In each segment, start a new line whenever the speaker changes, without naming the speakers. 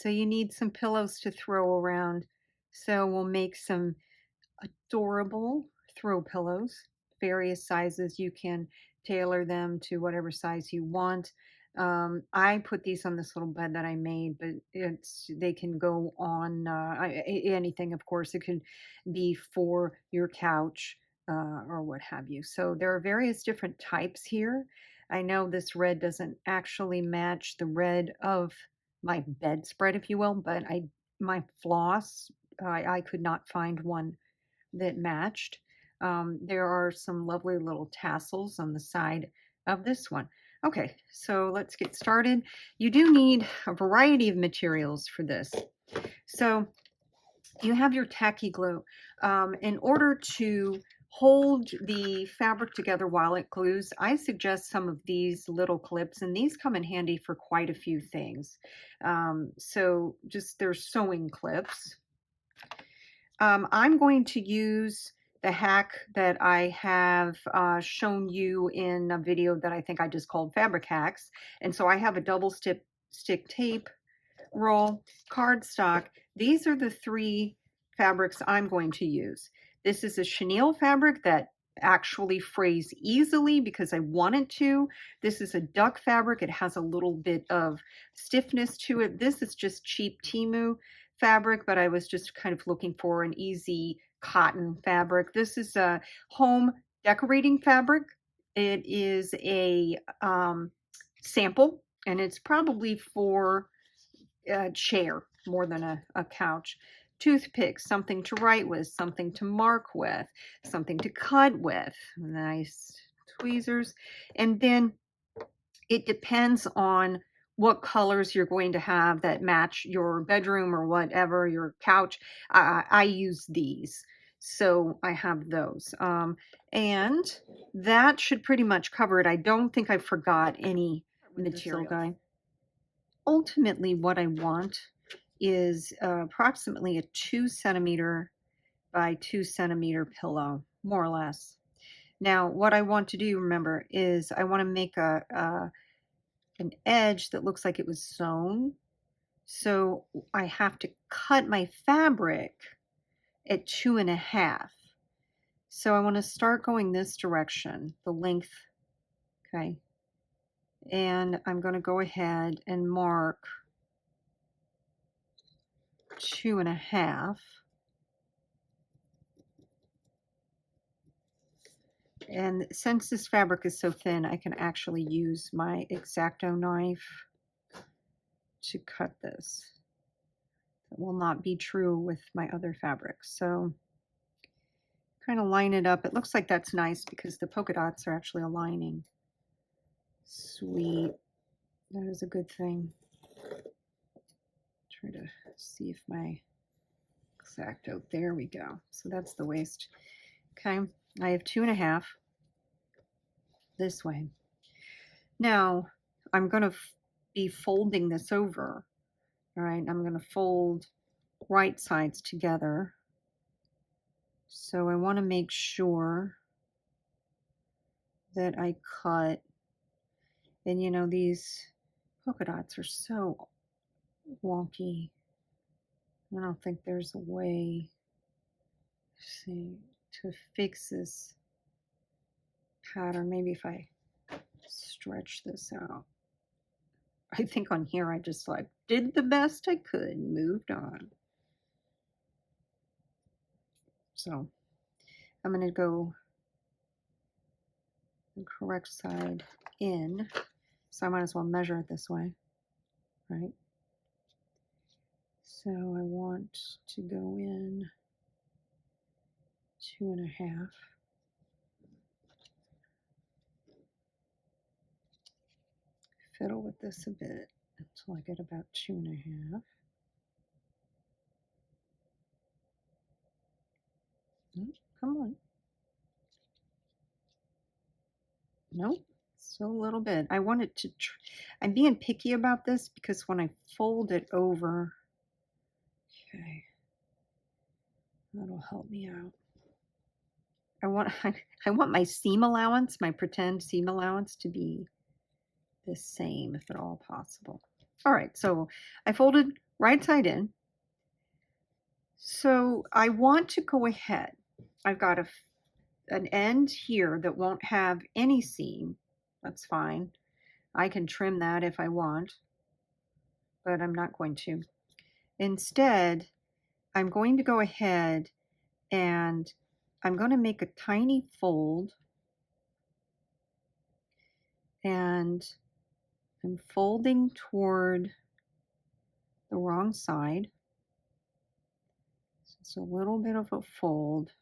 so you need some pillows to throw around. So we'll make some adorable throw pillows, various sizes. You can tailor them to whatever size you want. I put these on this little bed that I made, but they can go on anything. Of course, it could be for your couch or what have you. So there are various different types here. I know this red doesn't actually match the red of my bedspread, if you will, but my floss, I could not find one that matched. There are some lovely little tassels on the side of this one. Okay, so let's get started. You do need a variety of materials for this. So you have your tacky glue. In order to hold the fabric together while it glues, I suggest some of these little clips, and these come in handy for quite a few things. So just they're sewing clips. I'm going to use the hack that I have shown you in a video that I think I just called Fabric Hacks. And so I have a double stick tape roll, cardstock. These are the three fabrics I'm going to use. This is a chenille fabric that actually frays easily because I want it to. This is a duck fabric. It has a little bit of stiffness to it. This is just cheap Temu fabric, but I was just kind of looking for an easy cotton fabric. This is a home decorating fabric. It is a sample, and it's probably for a chair more than a couch. Toothpicks, something to write with, something to mark with, something to cut with, nice tweezers. And then it depends on what colors you're going to have that match your bedroom or whatever, your couch. I use these. So I have those. And that should pretty much cover it. I don't think I forgot any material. Guy. Ultimately, what I want is approximately a 2 centimeter by 2 centimeter pillow, more or less. Now, what I want to do, remember, is I want to make an edge that looks like it was sewn. So I have to cut my fabric at 2.5. So I want to start going this direction, the length, okay? And I'm going to go ahead and mark 2.5. And since this fabric is so thin, I can actually use my X-Acto knife to cut this. It will not be true with my other fabrics. So kind of line it up. It looks like that's nice because the polka dots are actually aligning. Sweet. That is a good thing. Try to see if my X-Acto, there we go. So that's the waist. Okay, I have 2.5 this way. Now I'm going to be folding this over. All right, I'm going to fold right sides together. So I want to make sure that I cut, and you know, these polka dots are so wonky. I don't think there's a way, to fix this pattern. Maybe if I stretch this out. I think on here I just like did the best I could and moved on. So I'm going to go the correct side in. So I might as well measure it this way, right? So I want to go in 2.5. Fiddle with this a bit until I get about 2.5. Oh, come on. Nope, still a little bit. I wanted to, I'm being picky about this because when I fold it over, okay, that'll help me out. I want my seam allowance, my pretend seam allowance to be the same if at all possible. All right, so I folded right side in. So I want to go ahead. I've got an end here that won't have any seam. That's fine. I can trim that if I want, but I'm not going to. Instead, I'm going to go ahead and I'm going to make a tiny fold, and I'm folding toward the wrong side. So it's a little bit of a fold,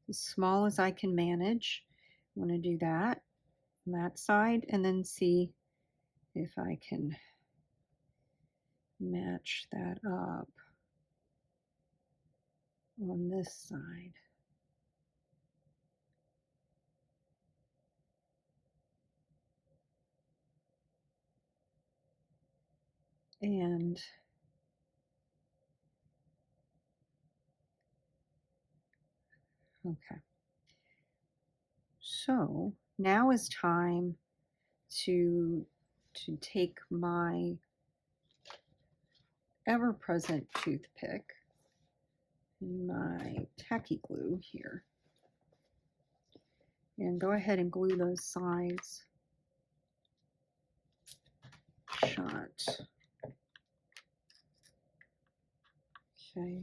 as small as I can manage. I'm going to do that on that side and then see if I can match that up on this side. And okay, so now is time to take my ever-present toothpick and my tacky glue here and go ahead and glue those sides shut. Okay,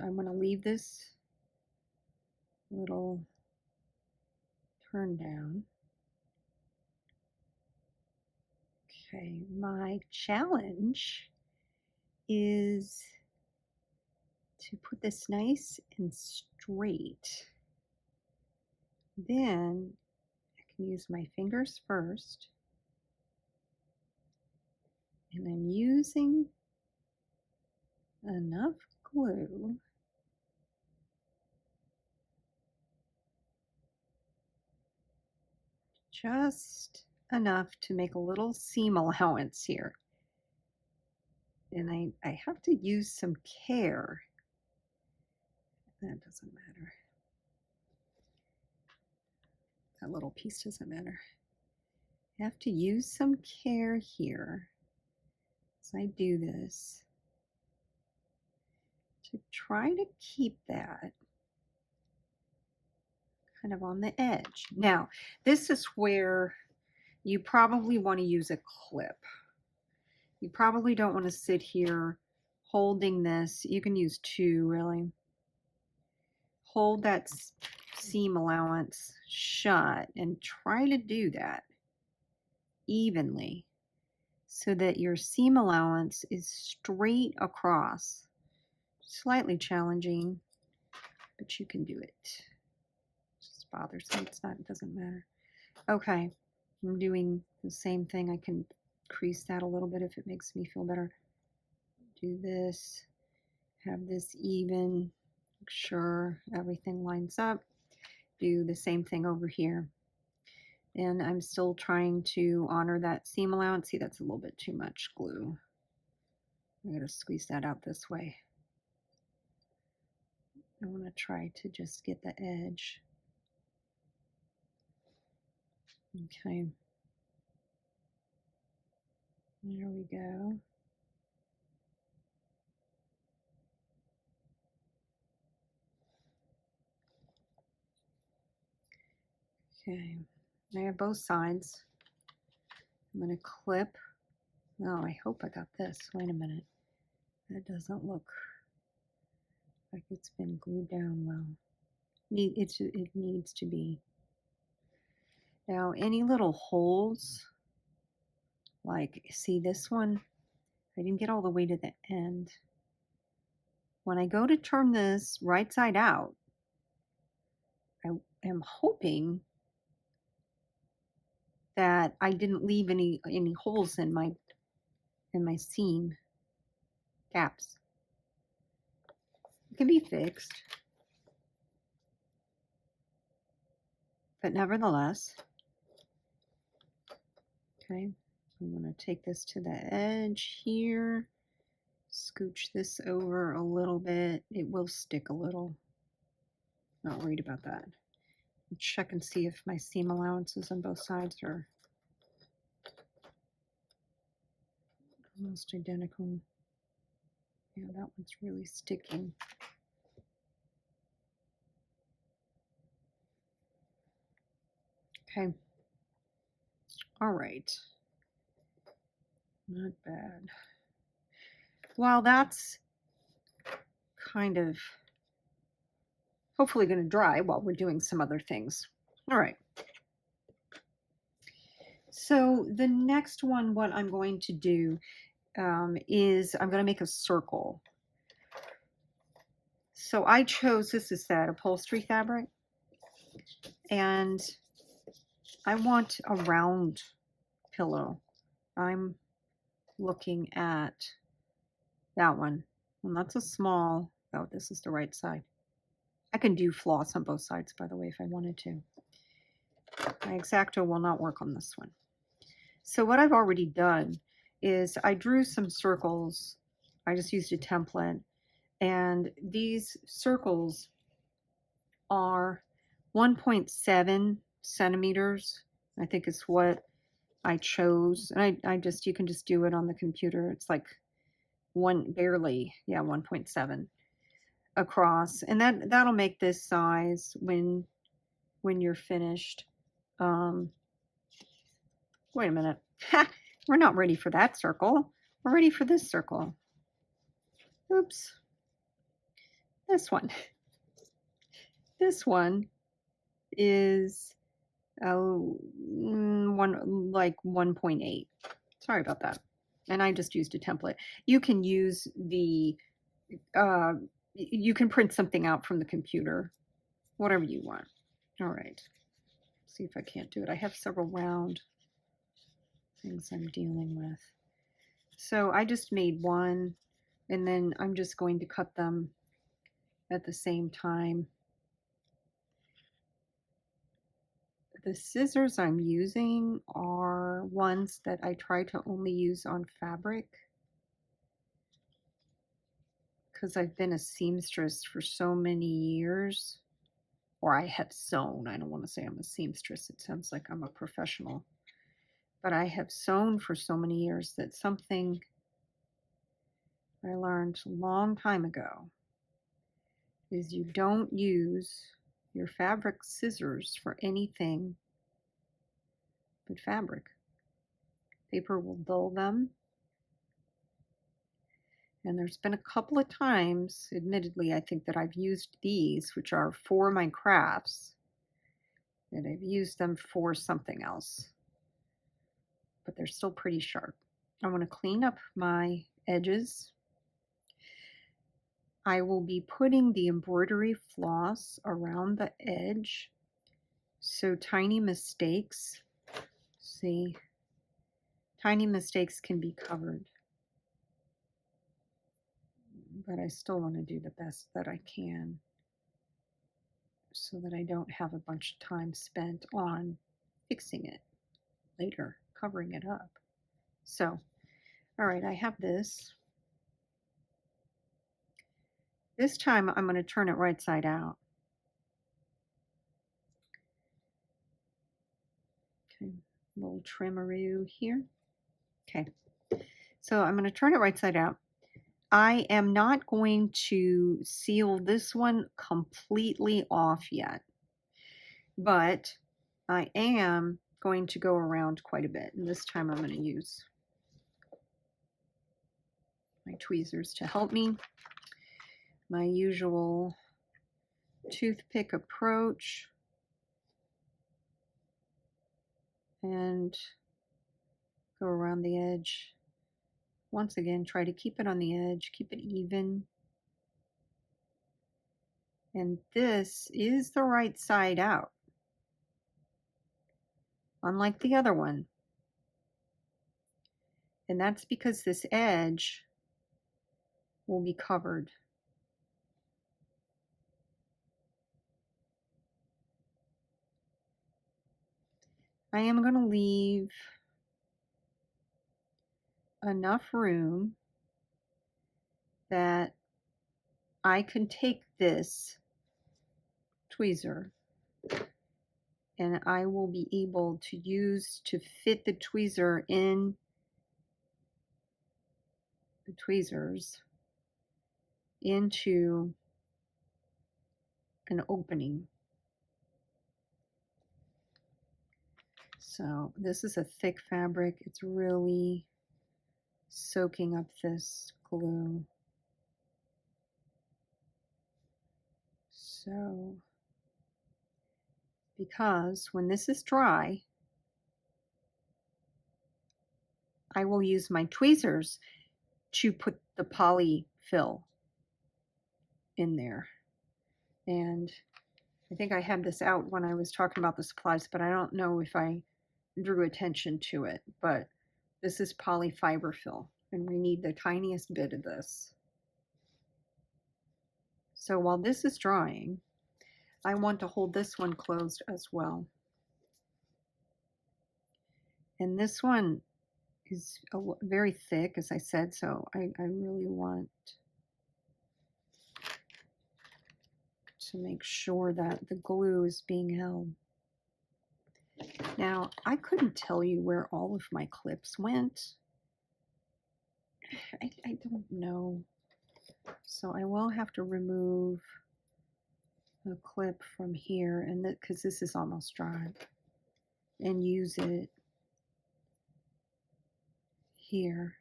I'm going to leave this little turn down. Okay, my challenge is to put this nice and straight. Then I can use my fingers first, and I'm using enough glue just enough to make a little seam allowance here. And I have to use some care. That doesn't matter. That little piece doesn't matter. I have to use some care here as I do this to try to keep that kind of on the edge. Now, this is where you probably want to use a clip. You probably don't want to sit here holding this. You can use two, really. Hold that seam allowance shut and try to do that evenly so that your seam allowance is straight across. Slightly challenging, but you can do it. It just bothers me. It doesn't matter. Okay, I'm doing the same thing. I can crease that a little bit if it makes me feel better. Do this, have this even, make sure everything lines up. Do the same thing over here. And I'm still trying to honor that seam allowance. See, that's a little bit too much glue. I'm going to squeeze that out this way. I want to try to just get the edge. Okay. There we go. Okay. I have both sides. I'm going to clip. Oh, I hope I got this. Wait a minute. That doesn't look like it's been glued down well. It needs to be. Now, any little holes, like, see this one? I didn't get all the way to the end. When I go to turn this right side out, I am hoping that I didn't leave any holes in my seam gaps. It can be fixed, but nevertheless, okay, I'm going to take this to the edge here, scooch this over a little bit. It will stick a little. Not worried about that. Check and see if my seam allowances on both sides are Almost identical. Yeah, that one's really sticking. Okay. All right. Not bad. Well, that's kind of hopefully going to dry while we're doing some other things. All right. So the next one, what I'm going to do is I'm going to make a circle. So I chose, this is that upholstery fabric, and I want a round pillow. I'm looking at that one. And that's a small, oh, this is the right side. I can do floss on both sides, by the way, if I wanted to. My X-Acto will not work on this one. So what I've already done is I drew some circles. I just used a template. And these circles are 1.7 centimeters. I think is what I chose. And I just, you can just do it on the computer. It's like barely, yeah, 1.7 across. And that'll make this size when you're finished. Wait a minute. We're not ready for that circle. We're ready for this circle. Oops. This one. This one is like 1.8. Sorry about that. And I just used a template. You can use the, you can print something out from the computer, whatever you want. All right. See if I can't do it. I have several round things I'm dealing with. So I just made one, and then I'm just going to cut them at the same time. The scissors I'm using are ones that I try to only use on fabric because I've been a seamstress for so many years, or I have sewn. I don't want to say I'm a seamstress. It sounds like I'm a professional. But I have sewn for so many years that something I learned a long time ago is you don't use your fabric scissors for anything but fabric. Paper will dull them. And there's been a couple of times, admittedly, I think that I've used these, which are for my crafts, and I've used them for something else. But they're still pretty sharp. I want to clean up my edges. I will be putting the embroidery floss around the edge, so tiny mistakes, see, tiny mistakes can be covered. But I still want to do the best that I can so that I don't have a bunch of time spent on fixing it later, covering it up. So, all right, I have this. This time I'm going to turn it right side out. Okay, little trimmeroo here. Okay, so I'm going to turn it right side out. I am not going to seal this one completely off yet, but I am going to go around quite a bit. And this time I'm going to use my tweezers to help me. My usual toothpick approach. And go around the edge. Once again, try to keep it on the edge, keep it even. And this is the right side out, unlike the other one. And that's because this edge will be covered. I am going to leave enough room that I can take this tweezer and I will be able to use to fit the tweezer in the tweezers into an opening. So this is a thick fabric. It's really soaking up this glue. So, because when this is dry, I will use my tweezers to put the polyfill in there. And I think I had this out when I was talking about the supplies, but I don't know if I drew attention to it. But this is polyfiber fill, and we need the tiniest bit of this. So while this is drying, I want to hold this one closed as well. And this one is very thick, as I said, so I really want to make sure that the glue is being held. Now, I couldn't tell you where all of my clips went. I don't know. So I will have to remove a clip from here, and because this is almost dry, and use it here.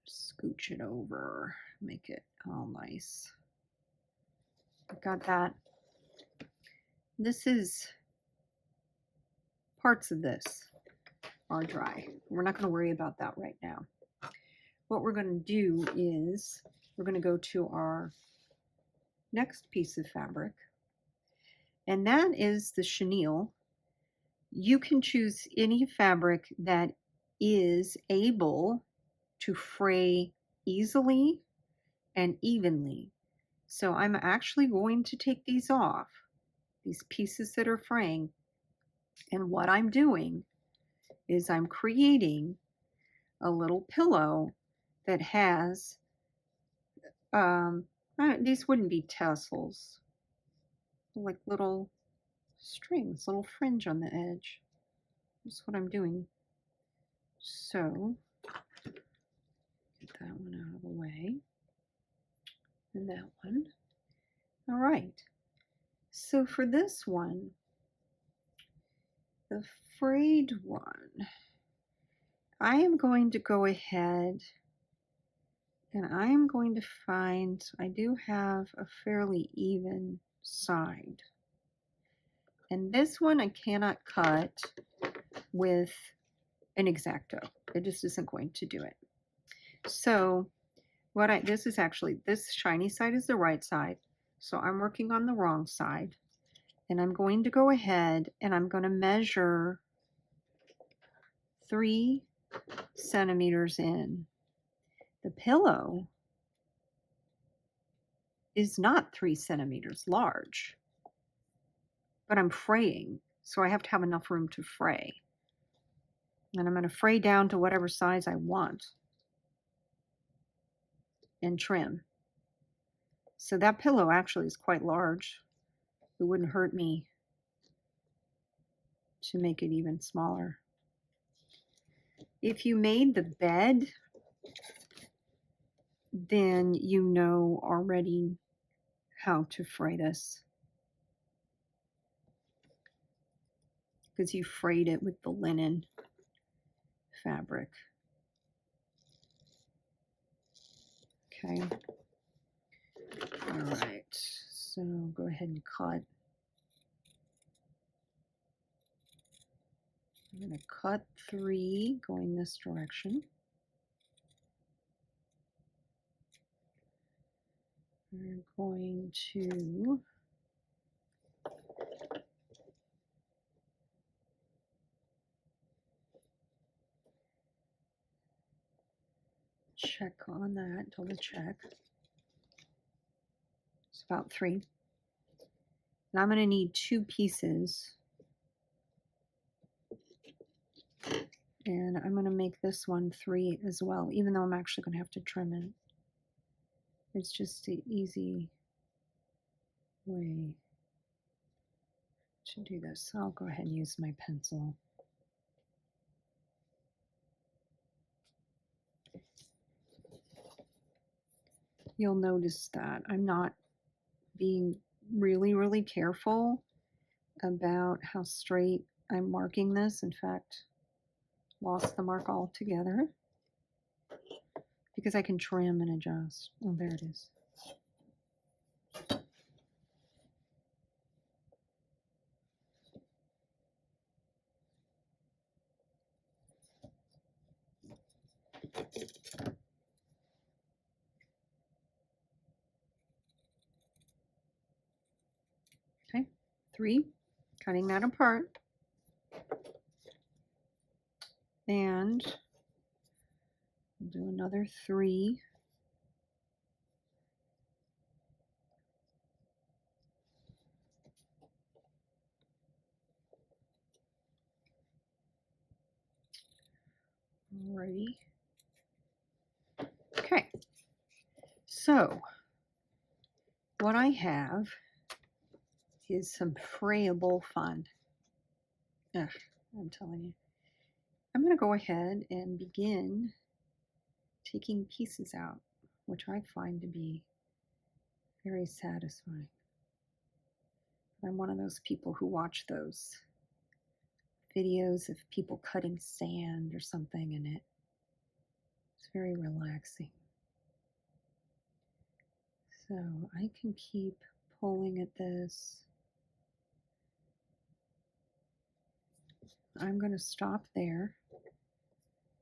Scooch it over, make it all nice. I've got that. This is, parts of this are dry. We're not going to worry about that right now. What we're going to do is we're going to go to our next piece of fabric, and that is the chenille. You can choose any fabric that is able to fray easily and evenly. So I'm actually going to take these off, these pieces that are fraying, and what I'm doing is I'm creating a little pillow that has, these wouldn't be tassels, like little strings, little fringe on the edge. That's what I'm doing. So, get that one out of the way. And that one. All right. So for this one, the frayed one, I am going to go ahead and I am going to find, I do have a fairly even side. And this one I cannot cut with an X-Acto. It just isn't going to do it. So this is actually, this shiny side is the right side. So I'm working on the wrong side. And I'm going to go ahead and I'm going to measure 3 centimeters in. The pillow is not 3 centimeters large, but I'm fraying, so I have to have enough room to fray. And I'm going to fray down to whatever size I want and trim. So that pillow actually is quite large. It wouldn't hurt me to make it even smaller. If you made the bed, then you know already how to fray this, because you frayed it with the linen fabric. Okay. All right. So go ahead and cut. I'm going to cut 3 going this direction. We're going to check on that, double check. It's about 3. And I'm going to need 2 pieces. And I'm going to make this one 3 as well, even though I'm actually going to have to trim it. It's just an easy way to do this. So I'll go ahead and use my pencil. you'll notice that I'm not being really, really careful about how straight I'm marking this. In fact, lost the mark altogether because I can trim and adjust. Oh, there it is. Okay, 3, cutting that apart. And we'll do another 3. Alrighty. Okay, so what I have is some frayable fun. Ugh, I'm telling you. I'm going to go ahead and begin taking pieces out, which I find to be very satisfying. I'm one of those people who watch those videos of people cutting sand or something, and it's very relaxing. So I can keep pulling at this. I'm going to stop there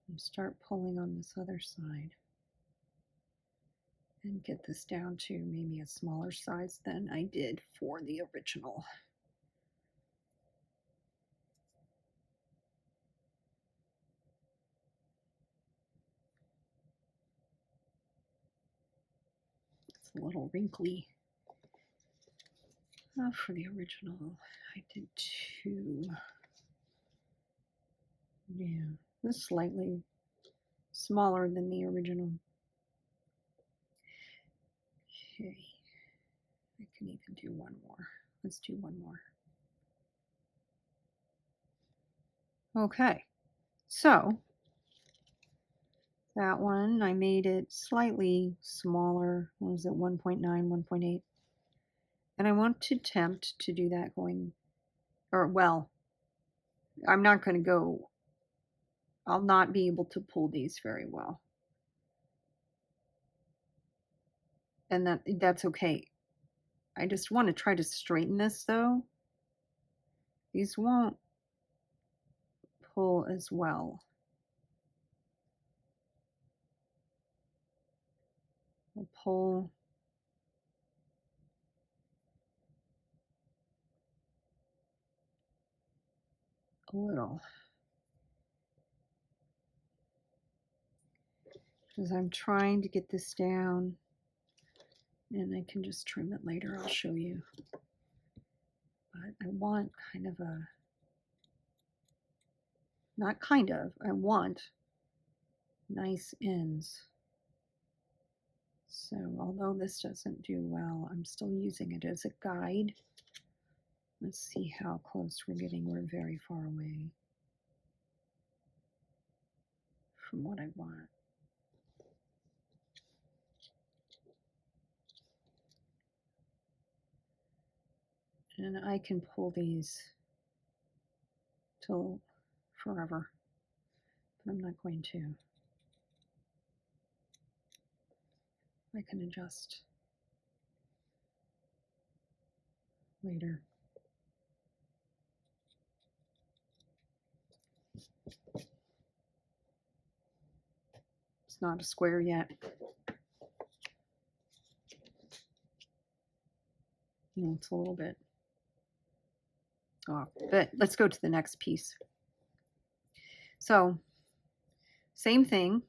and start pulling on this other side and get this down to maybe a smaller size than I did for the original. It's a little wrinkly. For the original, I did 2. Yeah, this is slightly smaller than the original. Okay, I can even do one more. Let's do one more. Okay, so that one, I made it slightly smaller. What was it, 1.9, 1.8? And I want to attempt to do that going, or well, I'm not going to go, I'll not be able to pull these very well. And that's okay. I just want to try to straighten this though. These won't pull as well. We'll pull a little. Because I'm trying to get this down, and I can just trim it later. I'll show you. But I want kind of a, not kind of, I want nice ends. So although this doesn't do well, I'm still using it as a guide. Let's see how close we're getting. We're very far away from what I want. And I can pull these till forever, but I'm not going to. I can adjust later. It's not a square yet. No, it's a little bit off, but let's go to the next piece. So, same thing.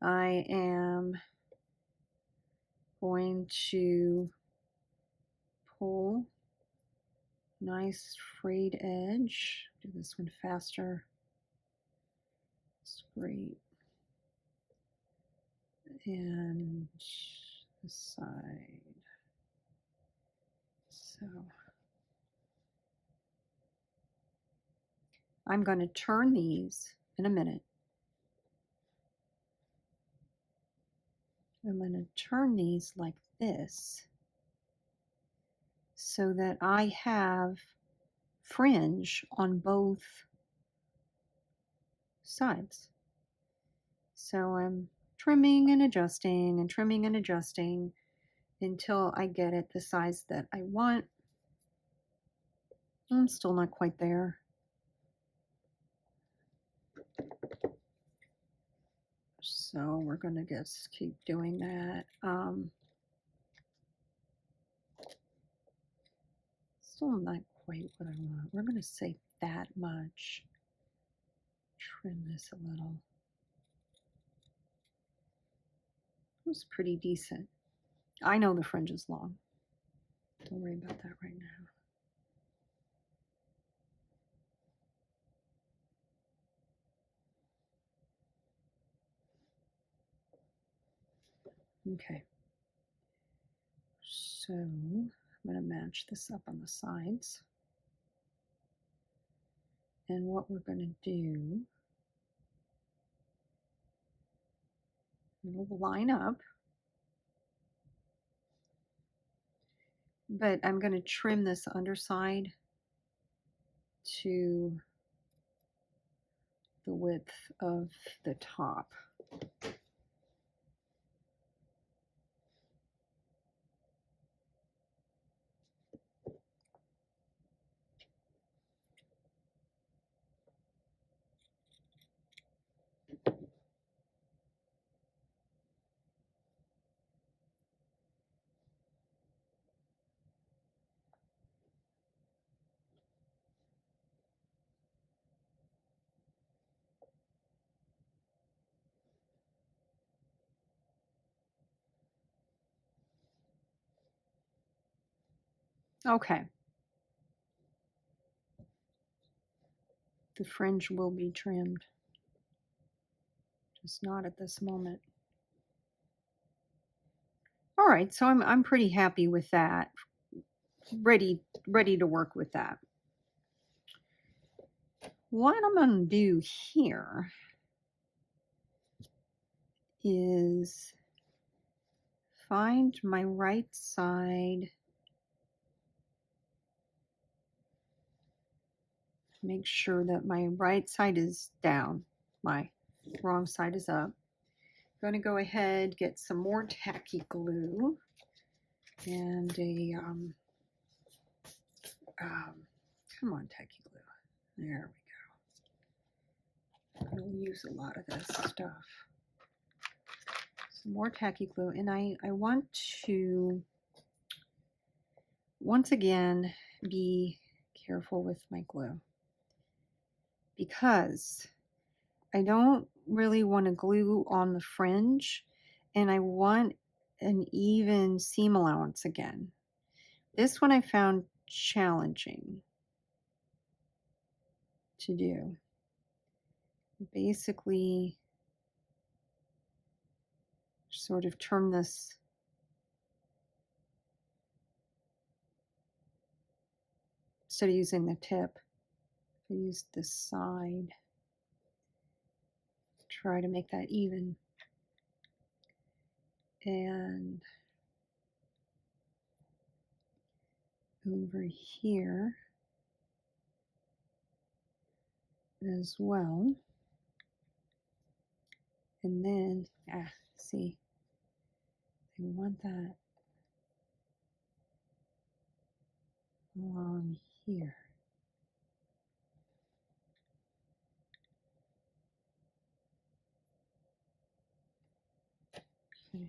I am going to pull nice frayed edge. Do this one faster. It's great. And this side. So I'm going to turn these in a minute. I'm going to turn these like this so that I have fringe on both sides. So I'm trimming and adjusting and trimming and adjusting until I get it the size that I want. I'm still not quite there. So we're going to just keep doing that. Still not quite what I want. We're going to say that much. Trim this a little. It was pretty decent. I know the fringe is long. Don't worry about that right now. Okay. So I'm going to match this up on the sides. And what we're going to do, we'll line up. But I'm going to trim this underside to the width of the top. Okay. The fringe will be trimmed, just not at this moment. All right, so I'm pretty happy with that. Ready to work with that. What I'm going to do here is find my right side, make sure that my right side is down, my wrong side is up. I'm going to go ahead, get some more tacky glue and a, come on, tacky glue. There we go. I'll use a lot of this stuff. Some more tacky glue, and I want to, once again, be careful with my glue because I don't really want to glue on the fringe, and I want an even seam allowance again. This one I found challenging to do. Basically, sort of turn this instead of using the tip, I use this side. Try to make that even. And over here as well. And then, see, I want that along here. Okay.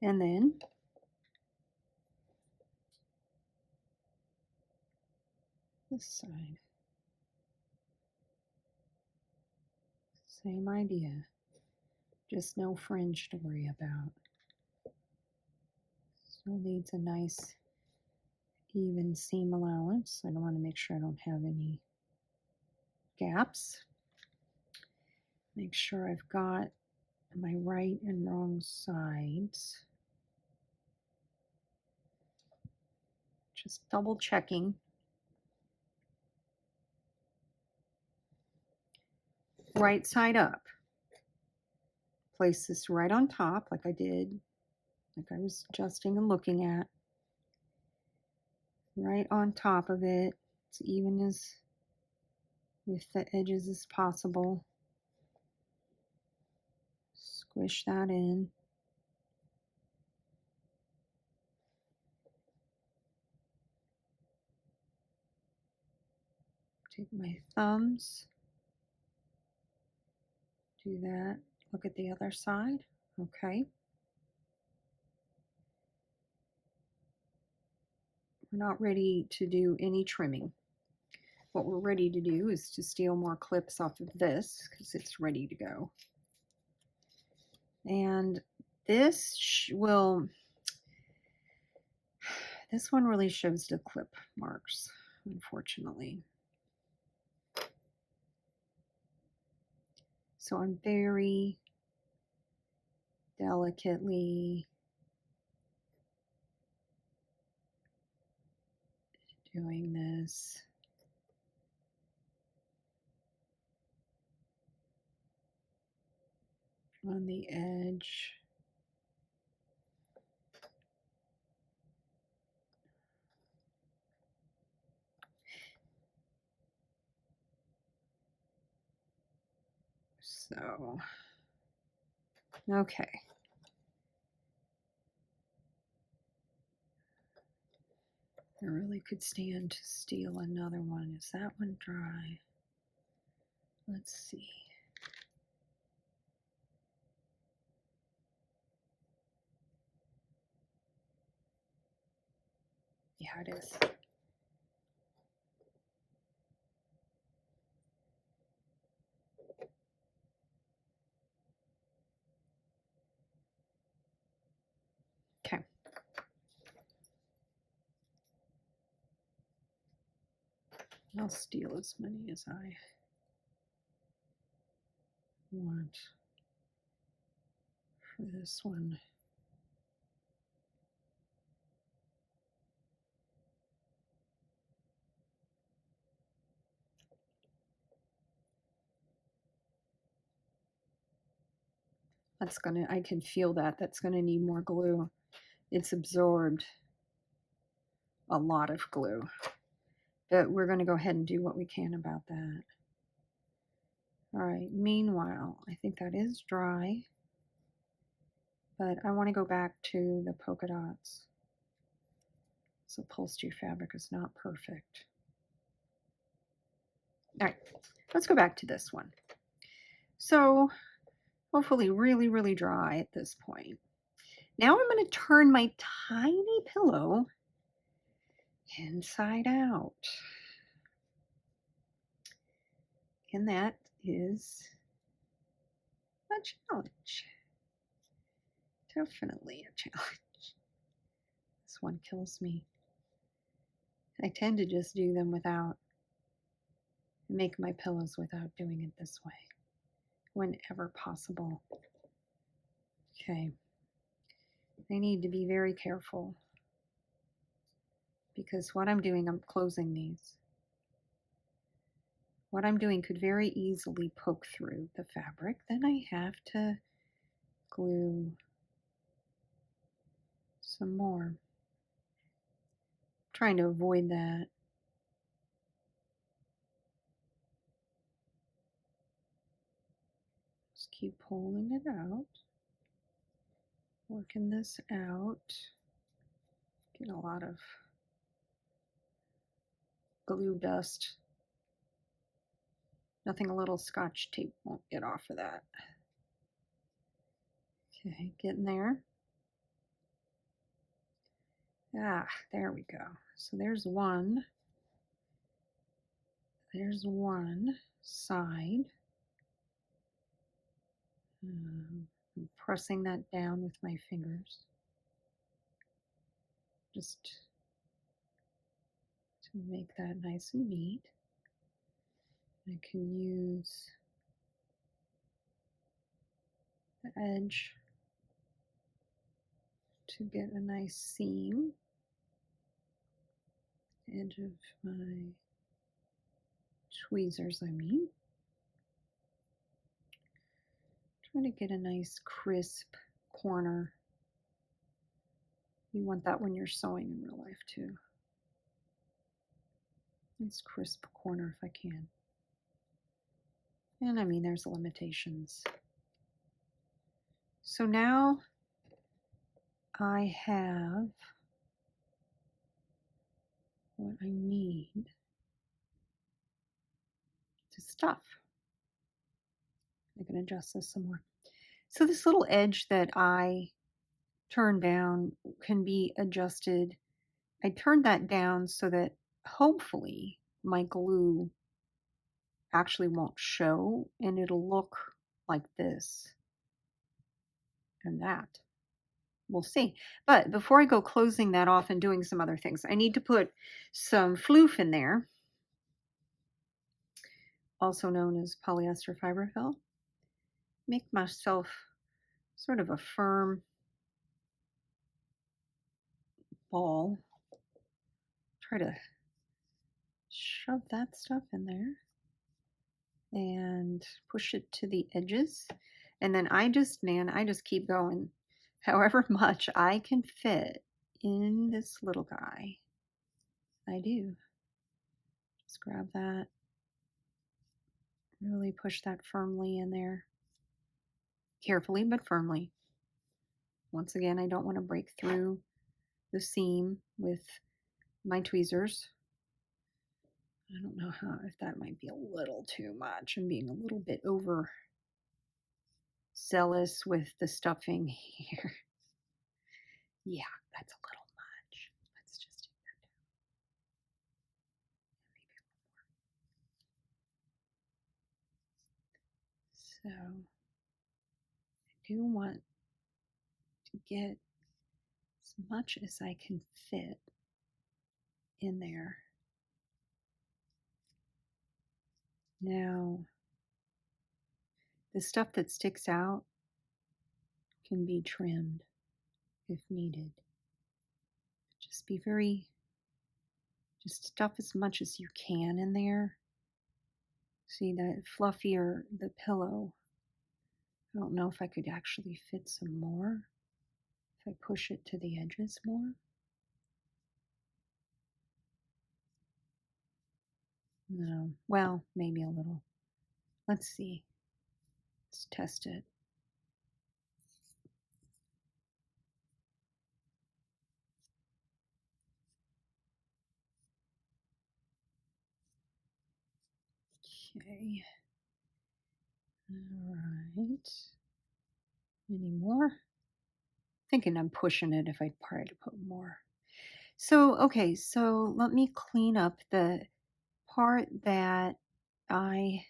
And then this side. Same idea. Just no fringe to worry about. Still needs a nice even seam allowance. I don't want to make sure I don't have any gaps. Make sure I've got my right and wrong sides. Just double checking. Right side up. place this right on top like I did, like I was adjusting and looking at. Right on top of it, as even as with the edges as possible. Squish that in. Take my thumbs, do that. Look at the other side. Okay. We're not ready to do any trimming. What we're ready to do is to steal more clips off of this because it's ready to go. And this this one really shows the clip marks, unfortunately. So I'm very delicately doing this. On the edge. So, okay. I really could stand to steal another one. Is that one dry? Let's see. Yeah, it is. Okay. I'll steal as many as I want for this one. That's gonna, I can feel that. That's gonna need more glue. It's absorbed a lot of glue. But we're gonna go ahead and do what we can about that. All right, meanwhile, I think that is dry. But I want to go back to the polka dots. This upholstery fabric is not perfect. All right, let's go back to this one. So hopefully really, really dry at this point. Now I'm going to turn my tiny pillow inside out. And that is a challenge. Definitely a challenge. This one kills me. I tend to just do them without, make my pillows without doing it this way, whenever possible. Okay. I need to be very careful because what I'm doing, I'm closing these. What I'm doing could very easily poke through the fabric. Then I have to glue some more. I'm trying to avoid that. Just keep pulling it out, working this out. Get a lot of glue dust. Nothing a little Scotch tape won't get off of that. Okay, getting there. Ah, there we go. So there's one. There's one side. I'm pressing that down with my fingers. Just to make that nice and neat. I can use the edge to get a nice seam. Edge of my tweezers, I mean. Try to get a nice crisp corner. You want that when you're sewing in real life too. Nice crisp corner if I can. And I mean, there's limitations. So now I have what I need to stuff. I can adjust this some more. So this little edge that I turned down can be adjusted. I turned that down so that hopefully my glue actually won't show and it'll look like this and that. We'll see. But before I go closing that off and doing some other things, I need to put some floof in there, also known as polyester fiberfill. Make myself sort of a firm ball. Try to shove that stuff in there and push it to the edges. And then I just keep going. However much I can fit in this little guy, I do. Just grab that, really push that firmly in there. Carefully but firmly. Once again, I don't want to break through the seam with my tweezers. I don't know if that might be a little too much. I'm being a little bit over zealous with the stuffing here. Yeah, that's a little much. Let's just do that. Maybe a little more. So I do want to get as much as I can fit in there. Now, the stuff that sticks out can be trimmed if needed. Just just stuff as much as you can in there. See, that fluffier the pillow. I don't know if I could actually fit some more if I push it to the edges more. No, well, maybe a little. Let's see. Let's test it. Okay. All right. Any more? Thinking I'm pushing it if I try to put more. So, okay, so let me clean up the part that I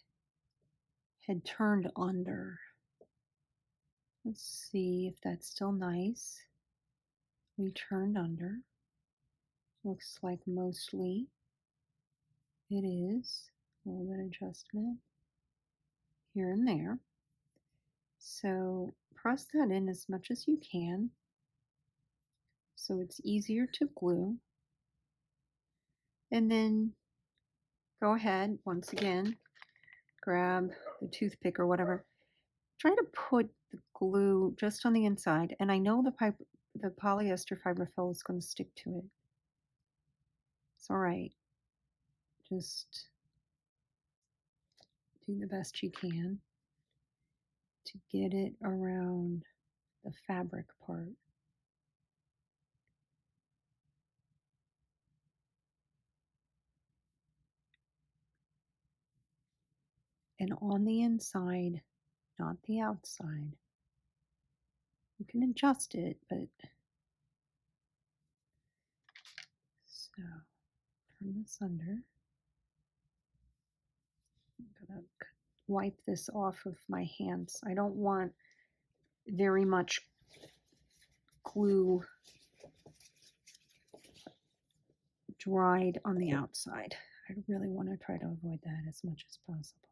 had turned under. Let's see if that's still nice. We turned under. Looks like mostly it is. A little bit of adjustment here and there. So press that in as much as you can so it's easier to glue. And then go ahead, once again, grab the toothpick or whatever. Try to put the glue just on the inside. And I know the polyester fiberfill is going to stick to it. It's all right. Just do the best you can to get it around the fabric part. And on the inside, not the outside. You can adjust it, but so turn this under. I'm gonna wipe this off of my hands. I don't want very much glue dried on the outside. I really want to try to avoid that as much as possible.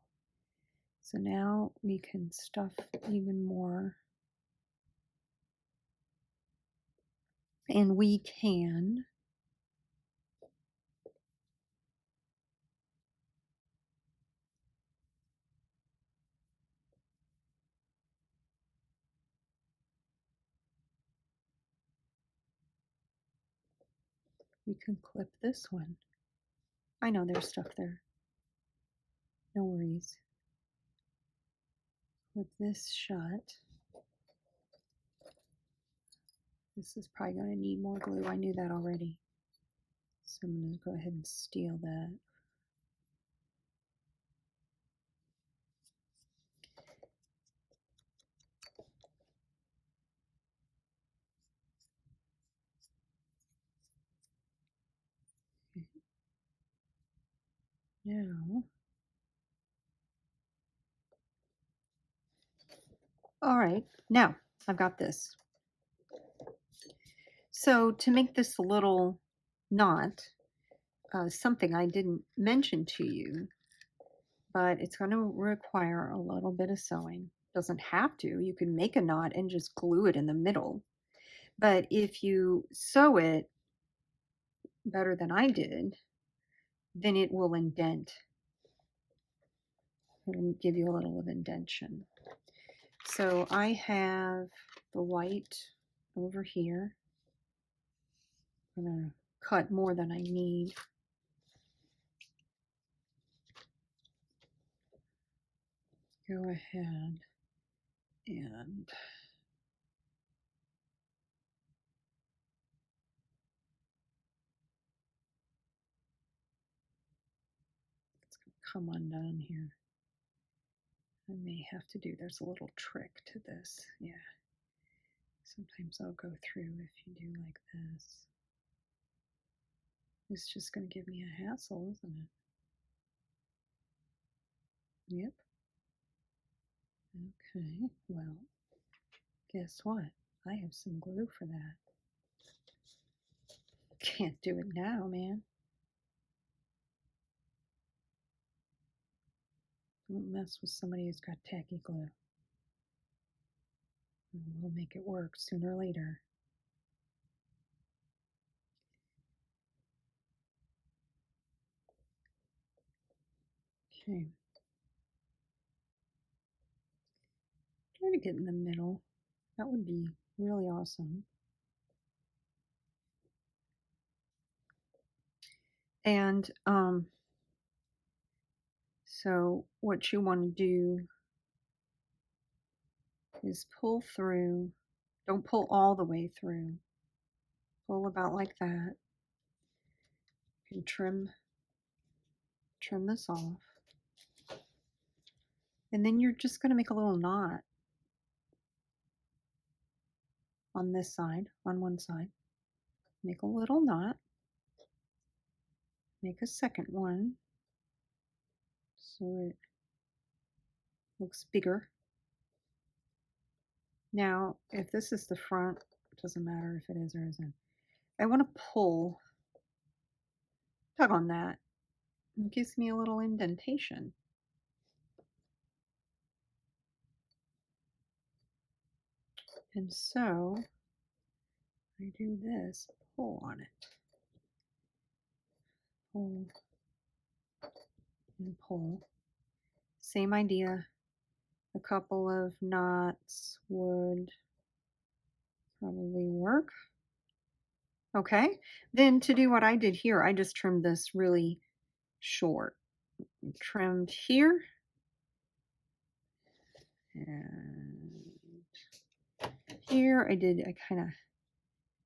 So now we can stuff even more. And we can We can clip this one. I know there's stuff there. No worries. Clip this shut. This is probably going to need more glue. I knew that already. So I'm going to go ahead and steal that. Okay. Now, all right, now I've got this. So to make this little knot, something I didn't mention to you, but it's going to require a little bit of sewing. Doesn't have to. You can make a knot and just glue it in the middle. But if you sew it better than I did, then it will indent. It'll give you a little of indentation. So I have the white over here. I'm going to cut more than I need. Go ahead and it's going to come undone here. I may have to do, there's a little trick to this. Yeah. Sometimes I'll go through if you do like this. It's just going to give me a hassle, isn't it? Yep. Okay, well, guess what? I have some glue for that. Can't do it now, man. Don't mess with somebody who's got tacky glue. We'll make it work sooner or later. Okay. Try to get in the middle. That would be really awesome. And so what you want to do is pull through. Don't pull all the way through. Pull about like that. You can trim this off. And then you're just going to make a little knot on this side, on one side. Make a little knot. Make a second one so it looks bigger. Now, if this is the front, it doesn't matter if it is or isn't. I want to tug on that. It gives me a little indentation. And so I do this, pull on it. Pull and pull. Same idea. A couple of knots would probably work. Okay, then to do what I did here, I just trimmed this really short. Trimmed here. And here I kind of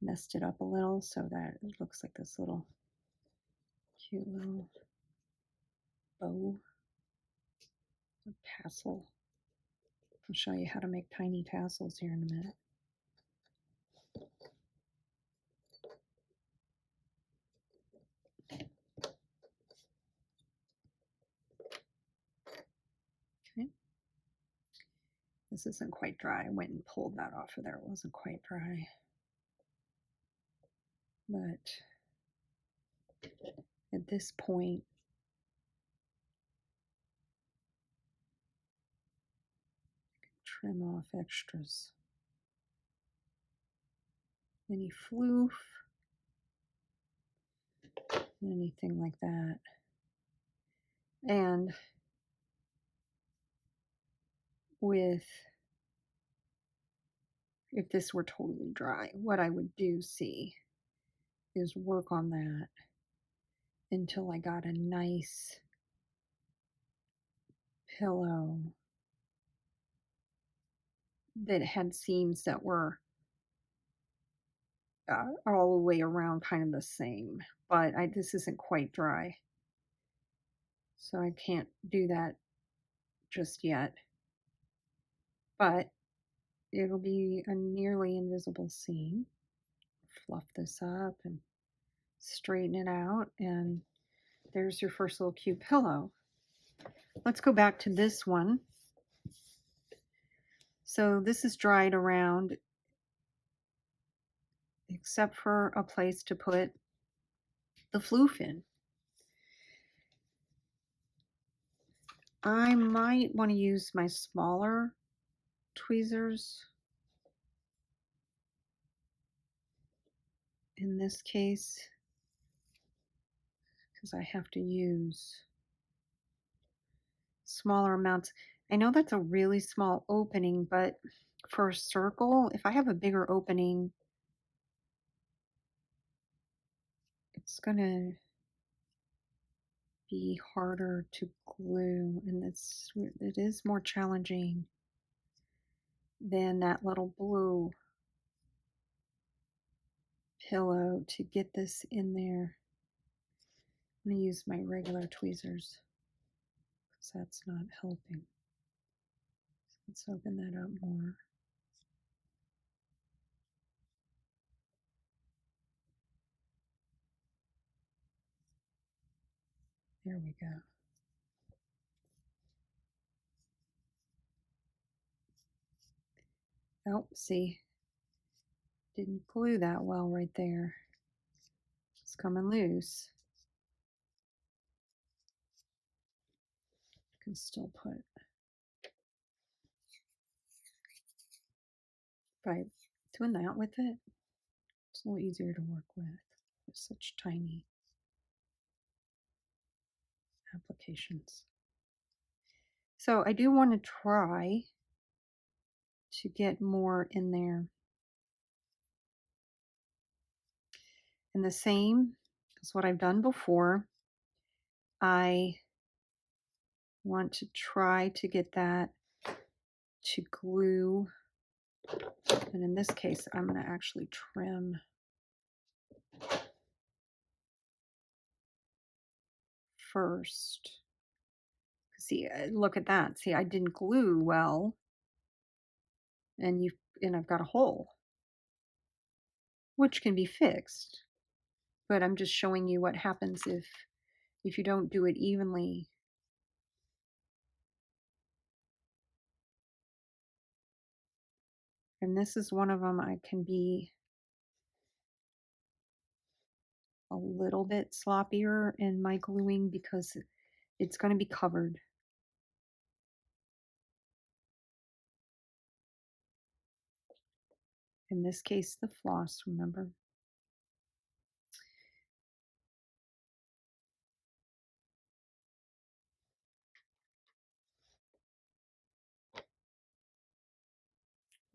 messed it up a little so that it looks like this little cute little bow, a tassel. I'll show you how to make tiny tassels here in a minute. Okay. This isn't quite dry. I went and pulled that off of there. It wasn't quite dry. But at this point, trim off extras. Any floof, anything like that. And if this were totally dry, what I would do, see, is work on that until I got a nice pillow that had seams that were all the way around kind of the same. But this isn't quite dry, so I can't do that just yet. But it'll be a nearly invisible seam. Fluff this up and straighten it out, and there's your first little cute pillow. Let's go back to this one. So this is dried around, except for a place to put the floof in. I might want to use my smaller tweezers in this case, because I have to use smaller amounts. I know that's a really small opening, but for a circle, if I have a bigger opening, it's gonna be harder to glue, and it is more challenging than that little blue pillow to get this in there. I'm gonna use my regular tweezers because that's not helping. So let's open that up more. There we go. Oh, see, didn't glue that well right there. It's coming loose. Can still put, by doing that with it, it's a little easier to work with. There's such tiny applications. So I do want to try to get more in there. And the same as what I've done before, I want to try to get that to glue. And in this case, I'm going to actually trim first. See, look at that. See, I didn't glue well, and I've got a hole, which can be fixed. But I'm just showing you what happens if you don't do it evenly. And this is one of them. I can be a little bit sloppier in my gluing because it's going to be covered. In this case, the floss, remember?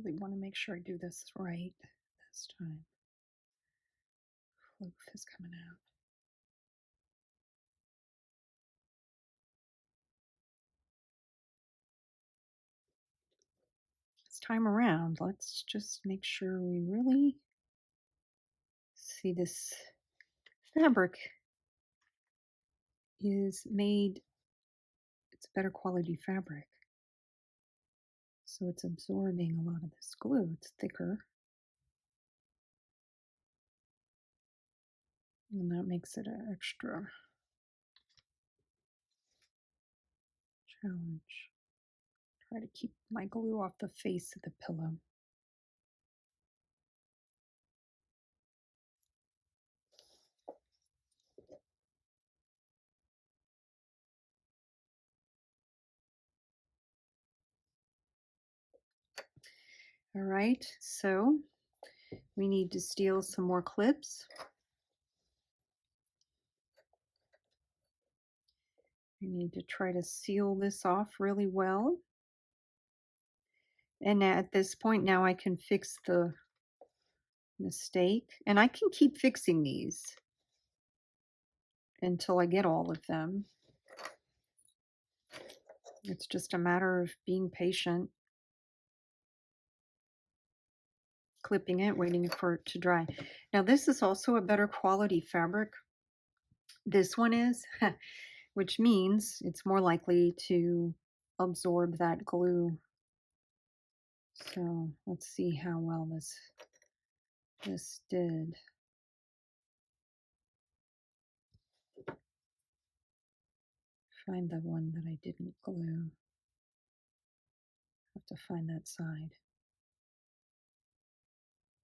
Really want to make sure I do this right this time. Floof is coming out. This time around, let's just make sure we really see this fabric is made, it's better quality fabric. So it's absorbing a lot of this glue. It's thicker. And that makes it an extra challenge. Try to keep my glue off the face of the pillow. All right, so we need to steal some more clips. We need to try to seal this off really well. And at this point now I can fix the mistake. And I can keep fixing these until I get all of them. It's just a matter of being patient, clipping it, waiting for it to dry. Now this is also a better quality fabric. This one is, which means it's more likely to absorb that glue. So let's see how well this did. Find the one that I didn't glue. Have to find that side.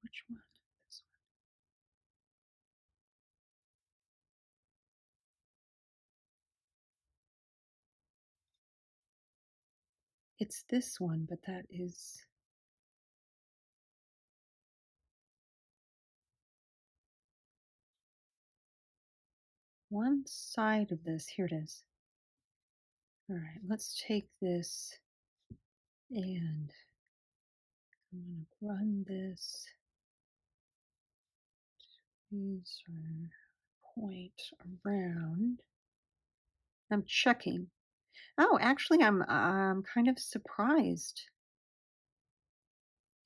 Which one? This one. It's this one, but that is one side of this. Here it is. All right, let's take this and I'm going to run this. These are point around. I'm checking. Oh, actually, I'm kind of surprised.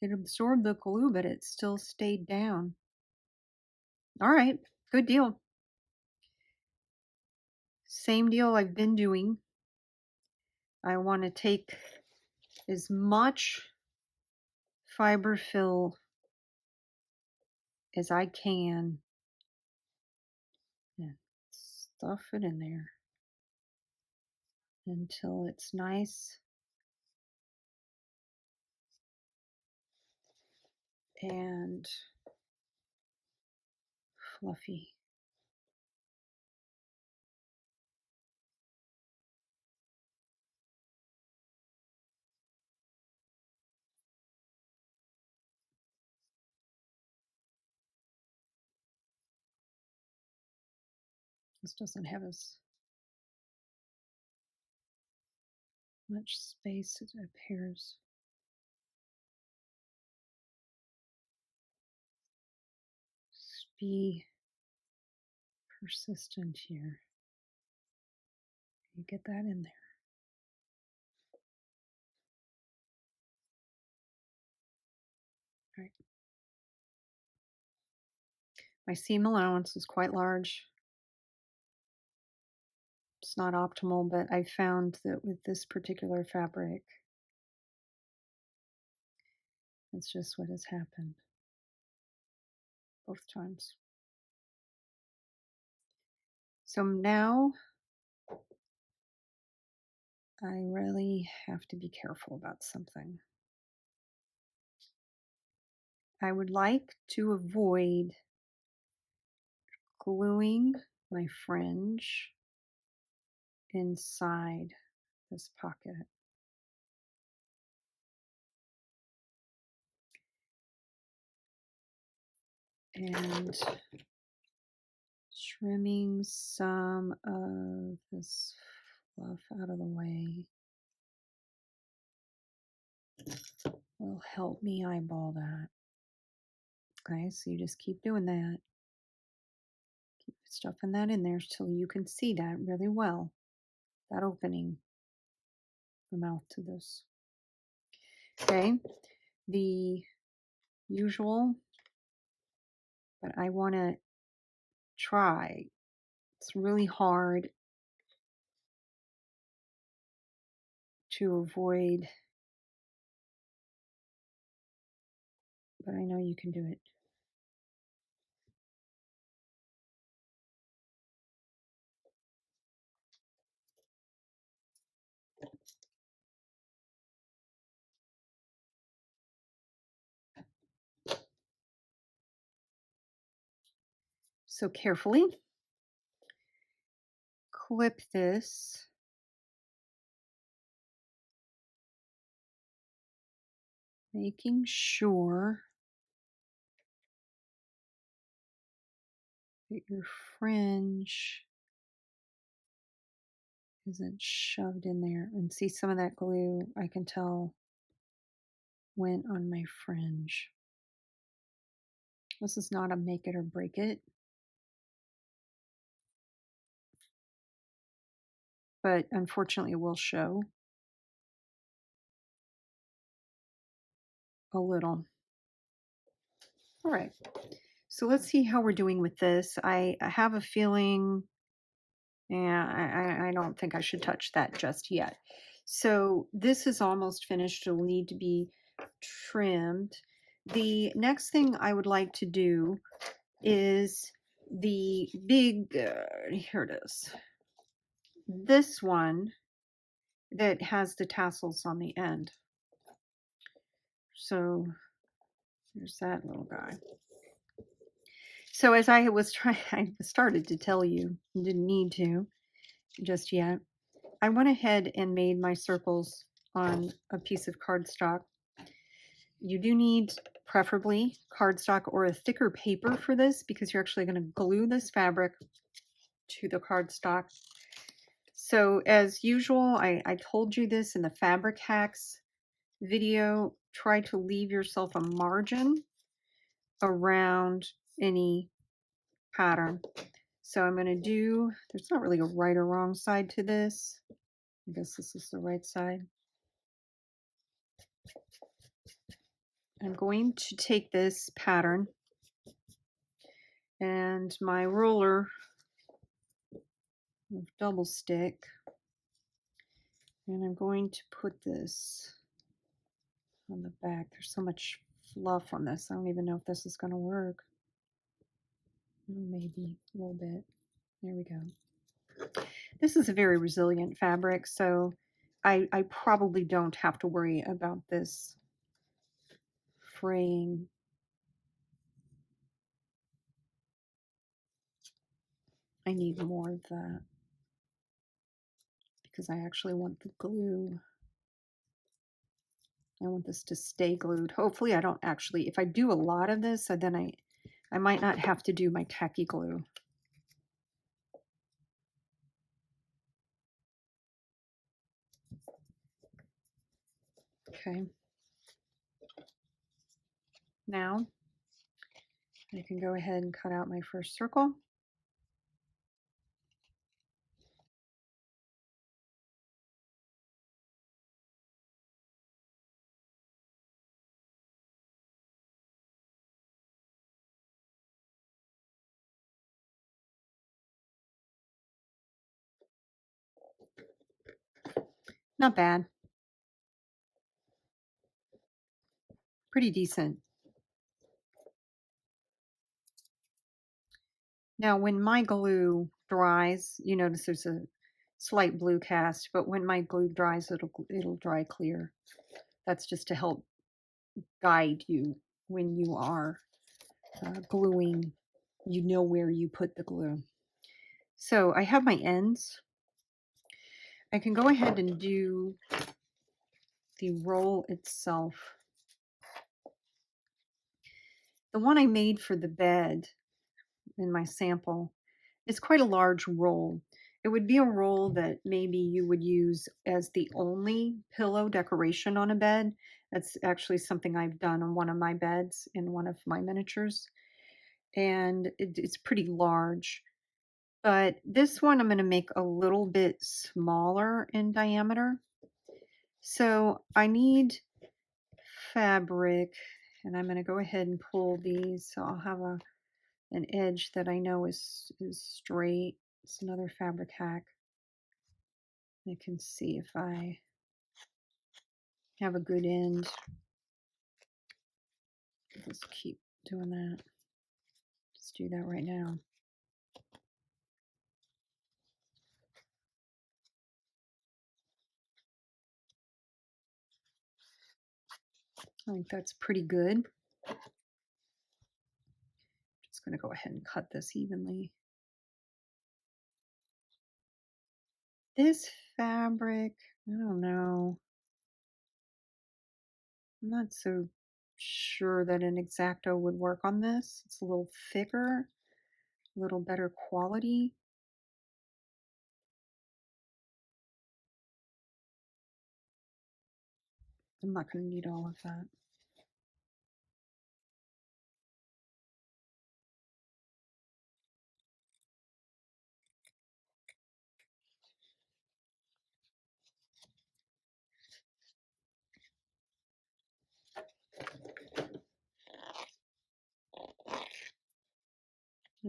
It absorbed the glue, but it still stayed down. All right, good deal. Same deal I've been doing. I want to take as much fiber fill as I can and stuff it in there until it's nice and fluffy. This doesn't have as much space as it appears. Just be persistent here. You get that in there. All right. My seam allowance is quite large. It's not optimal, but I found that with this particular fabric, it's just what has happened both times. So now I really have to be careful about something. I would like to avoid gluing my fringe inside this pocket. And trimming some of this fluff out of the way will help me eyeball that. Okay, so you just keep doing that. Keep stuffing that in there till you can see that really well. That opening, the mouth to this. Okay, the usual, but I want to try. It's really hard to avoid, but I know you can do it. So carefully clip this. Making sure that your fringe isn't shoved in there. And see, some of that glue I can tell went on my fringe. This is not a make it or break it, but unfortunately it will show a little. All right, so let's see how we're doing with this. I have a feeling, yeah, I don't think I should touch that just yet. So this is almost finished. It'll need to be trimmed. The next thing I would like to do is the big, here it is, this one that has the tassels on the end. So there's that little guy. So as I was trying, I started to tell you, didn't need to just yet. I went ahead and made my circles on a piece of cardstock. You do need preferably cardstock or a thicker paper for this because you're actually going to glue this fabric to the cardstock. So as usual, I told you this in the fabric hacks video, try to leave yourself a margin around any pattern. So I'm going to do, there's not really a right or wrong side to this. I guess this is the right side. I'm going to take this pattern and my ruler of double stick, and I'm going to put this on the back. There's so much fluff on this. I don't even know if this is going to work. Oh, maybe a little bit. There we go. This is a very resilient fabric, so I probably don't have to worry about this fraying. I need more of that because I actually want the glue. I want this to stay glued. Hopefully I don't actually, if I do a lot of this, then I might not have to do my tacky glue. Okay. Now I can go ahead and cut out my first circle. Not bad. Pretty decent. Now when my glue dries, you notice there's a slight blue cast, but when my glue dries, it'll dry clear. That's just to help guide you when you are gluing. You know where you put the glue. So I have my ends. I can go ahead and do the roll itself. The one I made for the bed in my sample is quite a large roll. It would be a roll that maybe you would use as the only pillow decoration on a bed. That's actually something I've done on one of my beds in one of my miniatures. And it's pretty large. But this one I'm going to make a little bit smaller in diameter. So I need fabric, and I'm going to go ahead and pull these. So I'll have an edge that I know is straight. It's another fabric hack. I can see if I have a good end. Just keep doing that. Let's do that right now. I think that's pretty good. Just going to go ahead and cut this evenly. This fabric, I don't know. I'm not so sure that an X-Acto would work on this. It's a little thicker, a little better quality. I'm not going to need all of that.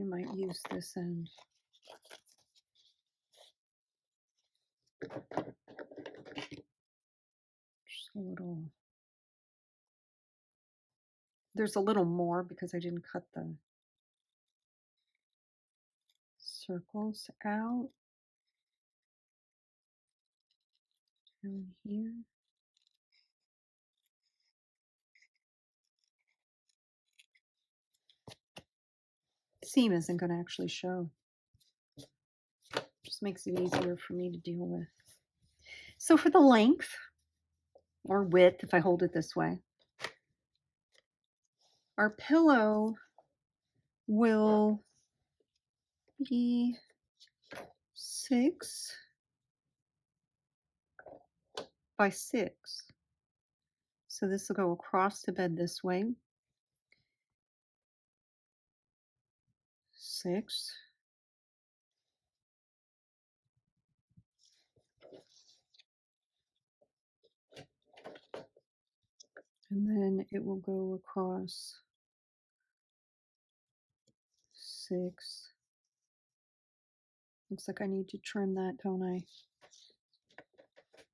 I might use this end. Just a little. There's a little more because I didn't cut the circles out down here. Seam isn't going to actually show. Just makes it easier for me to deal with. So for the length or width, if I hold it this way, our pillow will be 6 by 6. So this will go across the bed this way. 6. And then it will go across 6. Looks like I need to trim that, don't I?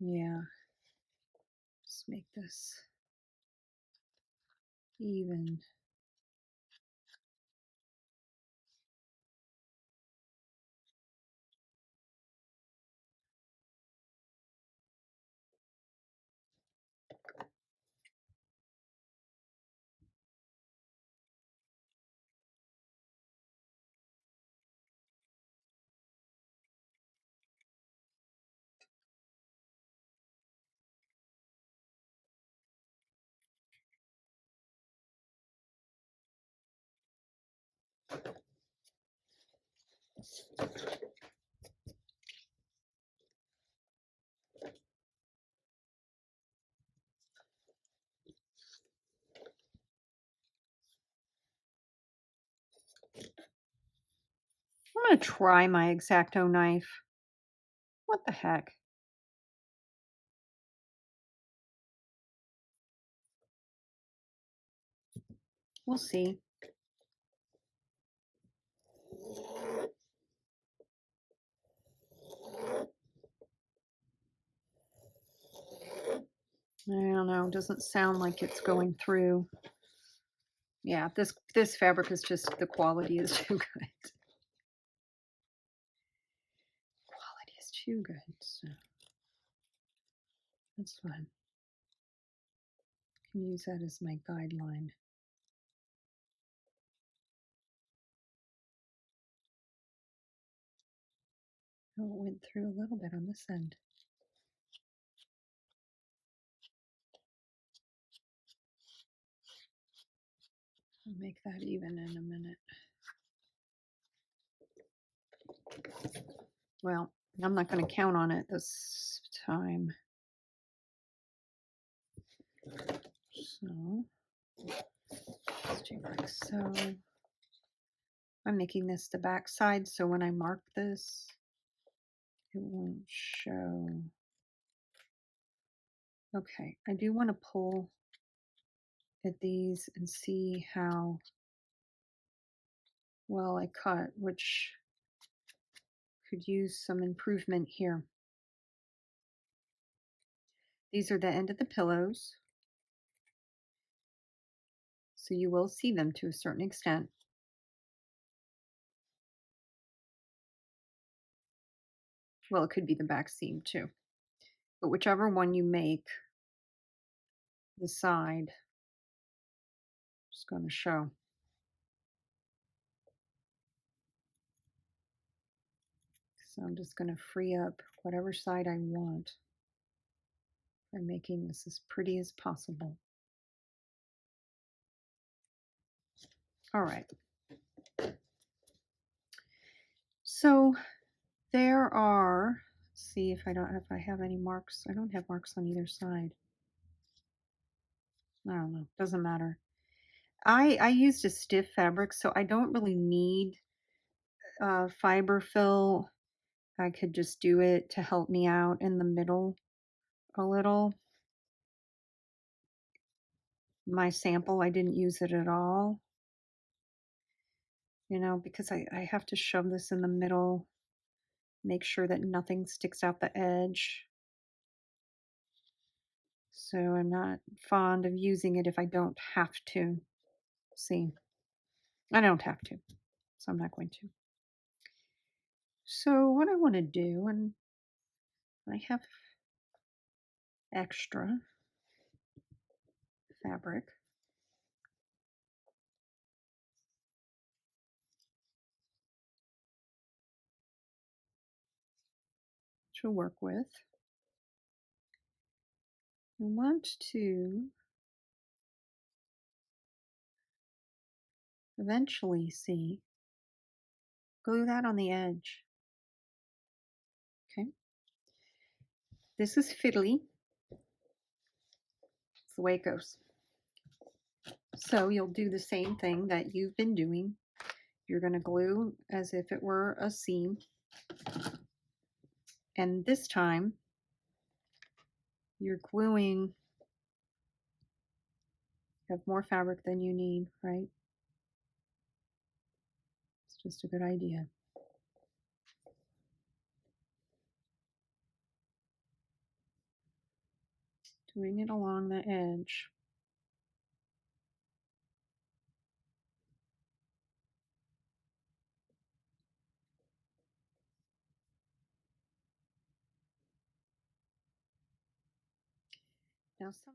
Yeah. Let's make this even. I'm going to try my X-Acto knife. What the heck? We'll see. I don't know. Doesn't sound like it's going through. Yeah, this fabric is just, the quality is too good. Quality is too good. So that's fine. I can use that as my guideline. Oh, it went through a little bit on this end. I'll make that even in a minute. Well, I'm not going to count on it this time. So, let's do like so. I'm making this the back side, so when I mark this, it won't show. Okay, I do want to pull at these and see how well I cut, which could use some improvement here. These are the end of the pillows, so you will see them to a certain extent. Well, it could be the back seam too, but whichever one you make, the side is going to show. So I'm just going to free up whatever side I want by making this as pretty as possible. All right. So there are, let's see if I have any marks. I don't have marks on either side. I don't know. Doesn't matter. I used a stiff fabric, so I don't really need fiber fill. I could just do it to help me out in the middle a little. My sample, I didn't use it at all. because I have to shove this in the middle, make sure that nothing sticks out the edge. So I'm not fond of using it if I don't have to. See, I don't have to, so I'm not going to. So what I want to do, and I have extra fabric to work with. I want to eventually see, glue that on the edge. Okay, this is fiddly. It's the way it goes. So you'll do the same thing that you've been doing. You're going to glue as if it were a seam. And this time, you're gluing, you have more fabric than you need, right? It's just a good idea. Doing it along the edge. Now some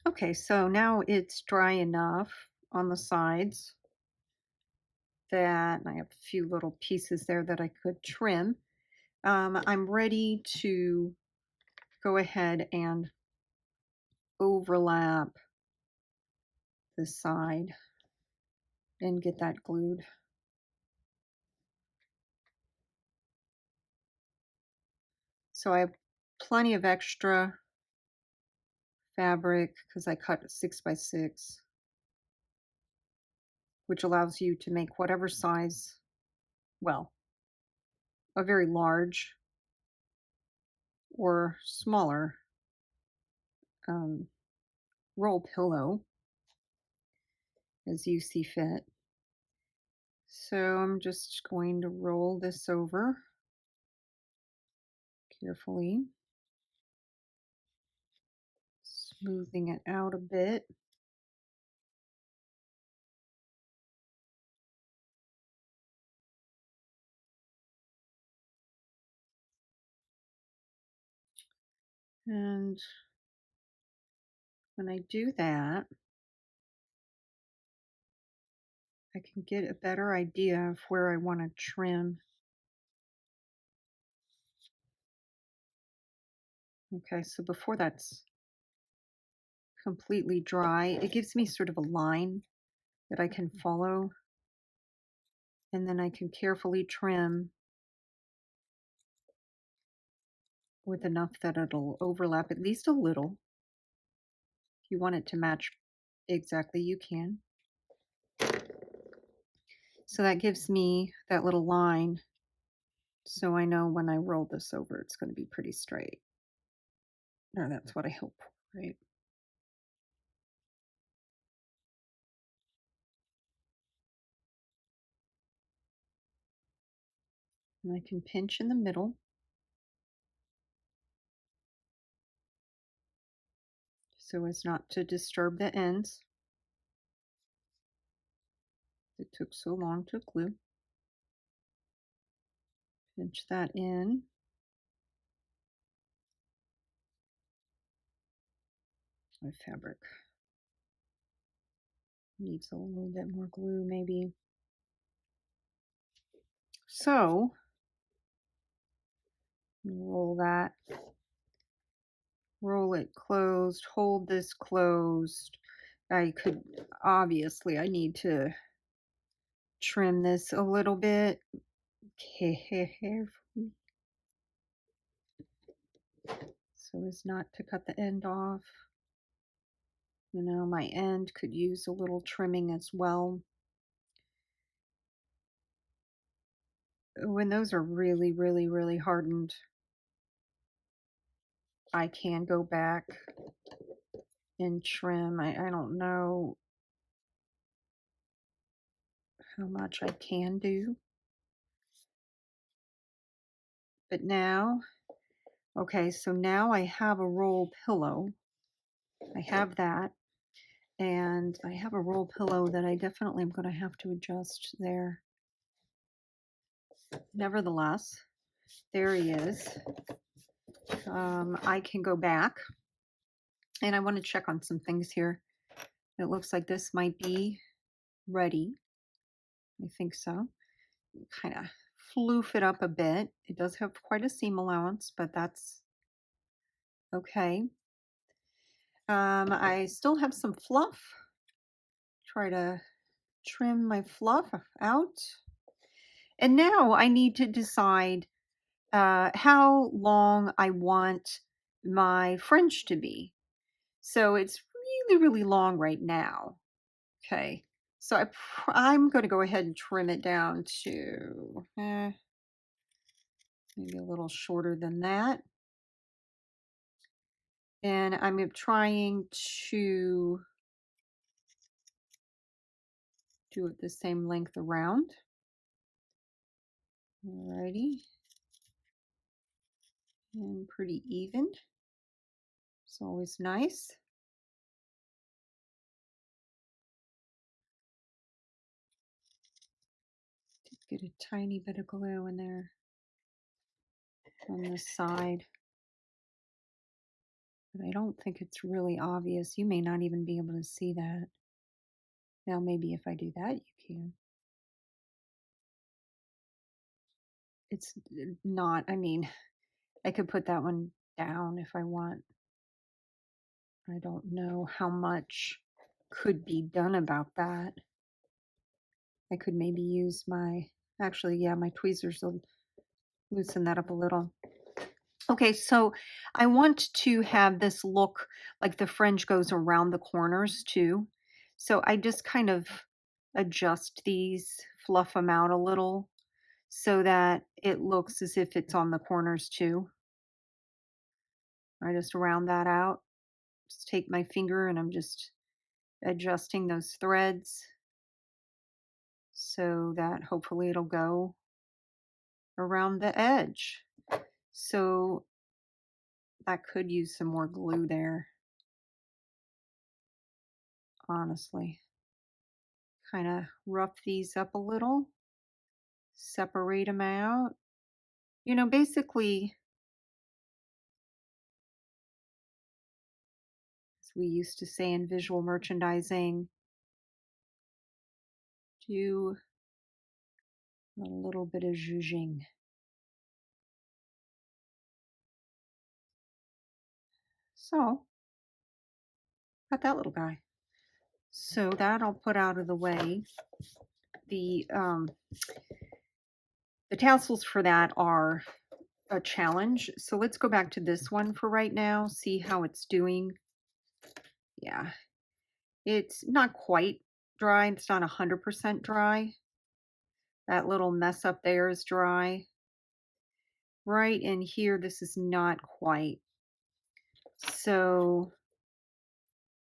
Okay, so now it's dry enough on the sides that I have a few little pieces there that I could trim. I'm ready to go ahead and overlap the side and get that glued. So I have plenty of extra fabric because I cut 6 by 6, which allows you to make whatever size, well, a very large or smaller um, roll pillow as you see fit. So I'm just going to roll this over carefully, smoothing it out a bit. And when I do that, I can get a better idea of where I want to trim Okay, so before that's completely dry, it gives me sort of a line that I can follow, and then I can carefully trim with enough that it'll overlap at least a little. If you want it to match exactly, you can. So that gives me that little line, so I know when I roll this over, it's going to be pretty straight. Or that's what I hope for, right? And I can pinch in the middle so as not to disturb the ends. It took so long to glue. Pinch that in. My fabric needs a little bit more glue, maybe. So, roll that, roll it closed, hold this closed. I could, obviously, I need to trim this a little bit. Carefully, so as not to cut the end off. You know, my end could use a little trimming as well. When those are really, really, really hardened, I can go back and trim. I don't know how much I can do. But now, okay, so now I have a roll pillow. I have that. And I have a roll pillow that I definitely am going to have to adjust there. Nevertheless, there he is. I can go back and I want to check on some things here. It looks like this might be ready. I think so. Kind of floof it up a bit. It does have quite a seam allowance, but that's okay. I still have some fluff. Try to trim my fluff out. And now I need to decide how long I want my fringe to be. So it's really, really long right now. Okay. So I'm going to go ahead and trim it down to maybe a little shorter than that. And I'm trying to do it the same length around. Alrighty. And pretty even. It's always nice. Get a tiny bit of glue in there on this side. But I don't think it's really obvious. You may not even be able to see that. Now maybe if I do that, you can. It's not, I mean, I could put that one down if I want. I don't know how much could be done about that. I could maybe use my, actually, yeah, my tweezers will loosen that up a little. Okay, so I want to have this look like the fringe goes around the corners too. So I just kind of adjust these, fluff them out a little so that it looks as if it's on the corners too. I just round that out. Just take my finger and I'm just adjusting those threads so that hopefully it'll go around the edge. So that could use some more glue there, honestly. Kind of rough these up a little, separate them out. You know, basically, as we used to say in visual merchandising, do a little bit of zhuzhing. So, got that little guy. So that I'll put out of the way. The um, the tassels for that are a challenge. So let's go back to this one for right now, see how it's doing. Yeah, it's not quite dry. It's not 100% dry. That little mess up there is dry. Right in here, this is not quite. So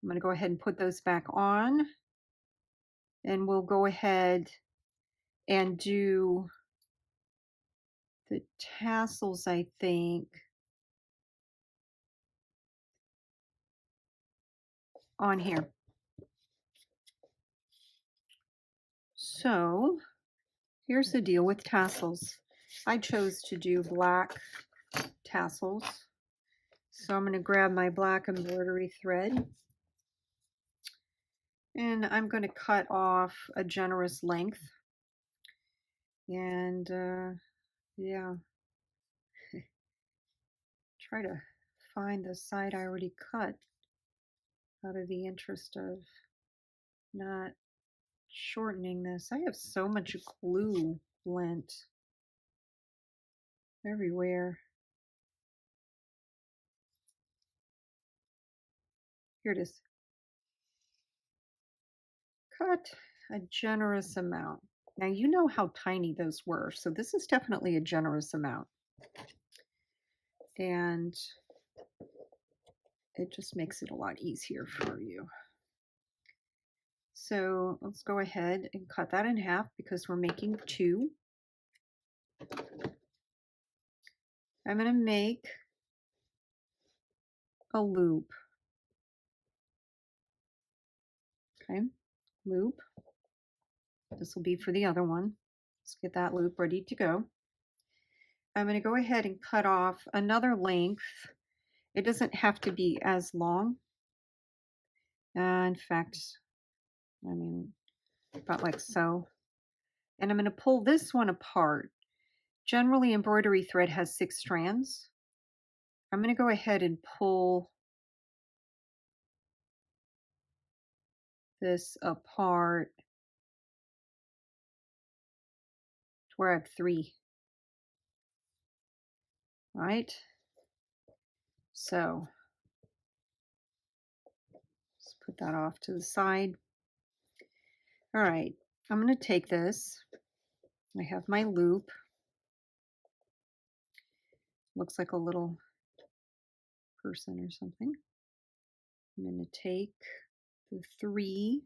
I'm going to go ahead and put those back on. And we'll go ahead and do the tassels, I think, on here. So here's the deal with tassels. I chose to do black tassels. So I'm going to grab my black embroidery thread and I'm going to cut off a generous length. And yeah, try to find the side I already cut out of the interest of not shortening this. I have so much glue lint everywhere. Here it is. Cut a generous amount. Now you know how tiny those were, so this is definitely a generous amount. And it just makes it a lot easier for you. So let's go ahead and cut that in half because we're making two. I'm going to make a loop. Okay, loop. This will be for the other one. Let's get that loop ready to go. I'm going to go ahead and cut off another length. It doesn't have to be as long. In fact, I mean, about like so. And I'm going to pull this one apart. Generally, embroidery thread has 6 strands. I'm going to go ahead and pull this apart to where I have 3. Right? So let's put that off to the side. All right, I'm going to take this. I have my loop. Looks like a little person or something. I'm going to take the 3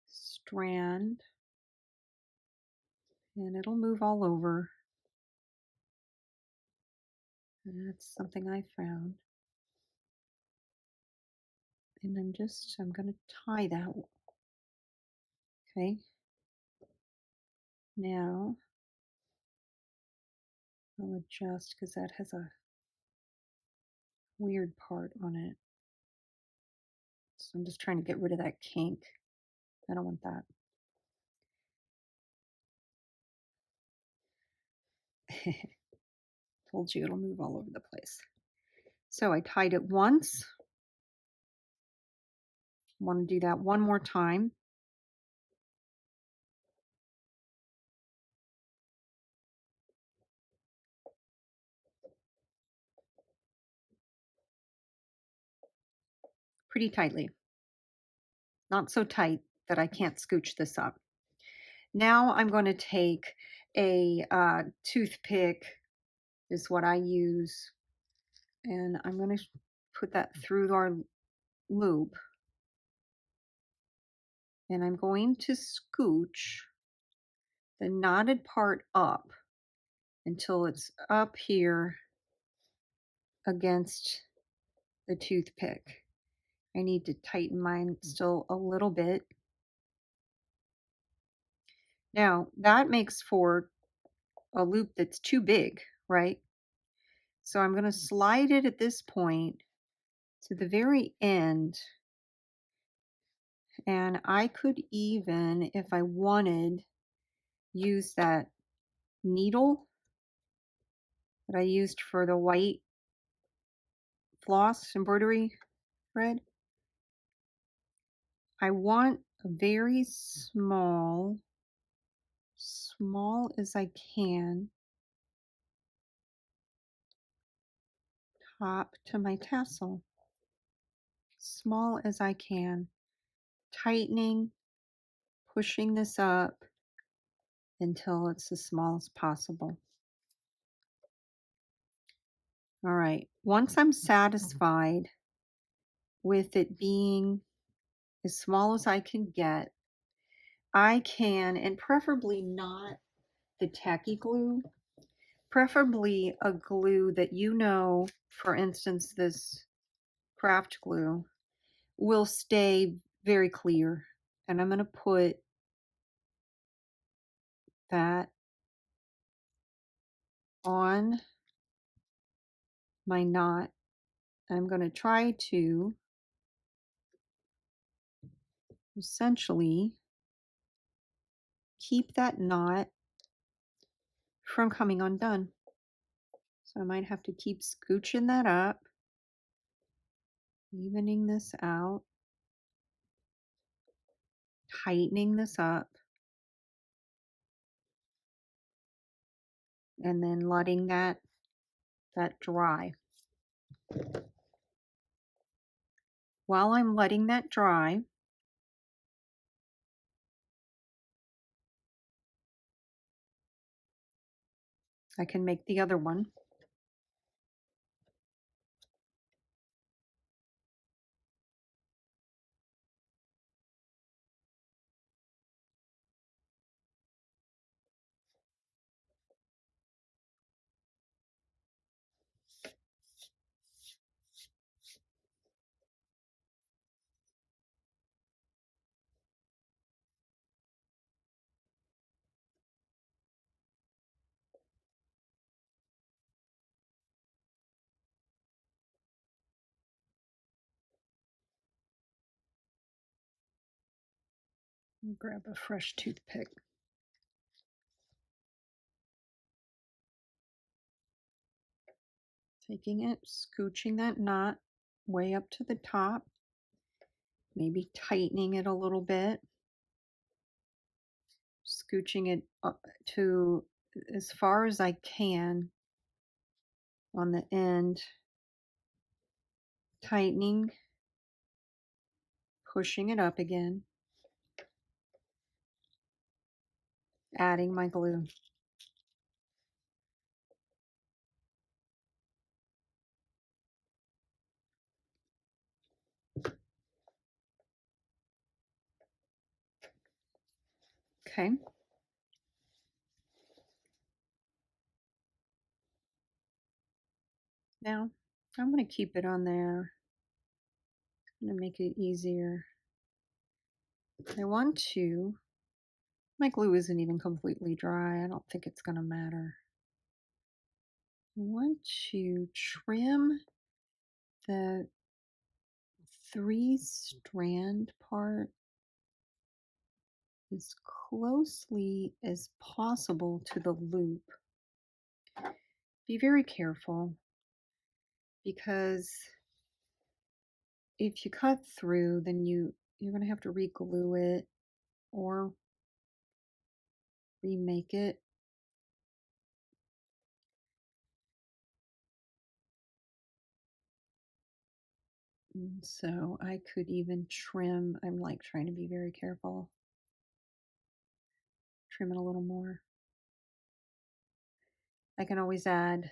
strand and it'll move all over. And that's something I found. And I'm going to tie that. Okay. Now I'll adjust because that has a weird part on it. So I'm just trying to get rid of that kink. I don't want that. Told you it'll move all over the place. So I tied it once. Want to do that one more time. Pretty tightly. Not so tight that I can't scooch this up. Now I'm going to take a toothpick is what I use. And I'm going to put that through our loop. And I'm going to scooch the knotted part up until it's up here against the toothpick. I need to tighten mine still a little bit. Now that makes for a loop that's too big, right? So I'm going to slide it at this point to the very end. And I could even, if I wanted, use that needle that I used for the white floss embroidery thread. I want a very small as I can, top to my tassel. Small as I can. Tightening, pushing this up until it's as small as possible. All right. Once I'm satisfied with it being as small as I can get, I can, and preferably not the tacky glue, preferably a glue that for instance, this craft glue will stay very clear. And I'm going to put that on my knot. I'm going to try to essentially keep that knot from coming undone. So I might have to keep scooching that up, evening this out, tightening this up, and then letting that dry. While I'm letting that dry, I can make the other one. Grab a fresh toothpick. Taking it, scooching that knot way up to the top, maybe tightening it a little bit, scooching it up to as far as I can on the end, tightening, pushing it up again, adding my glue. Okay. Now, I'm going to keep it on there. I'm going to make it easier. My glue isn't even completely dry. I don't think it's going to matter. I want to trim the 3-strand part as closely as possible to the loop. Be very careful, because if you cut through, then you're going to have to re-glue it or remake it. And so I could even trim. I'm like trying to be very careful. Trim it a little more. I can always add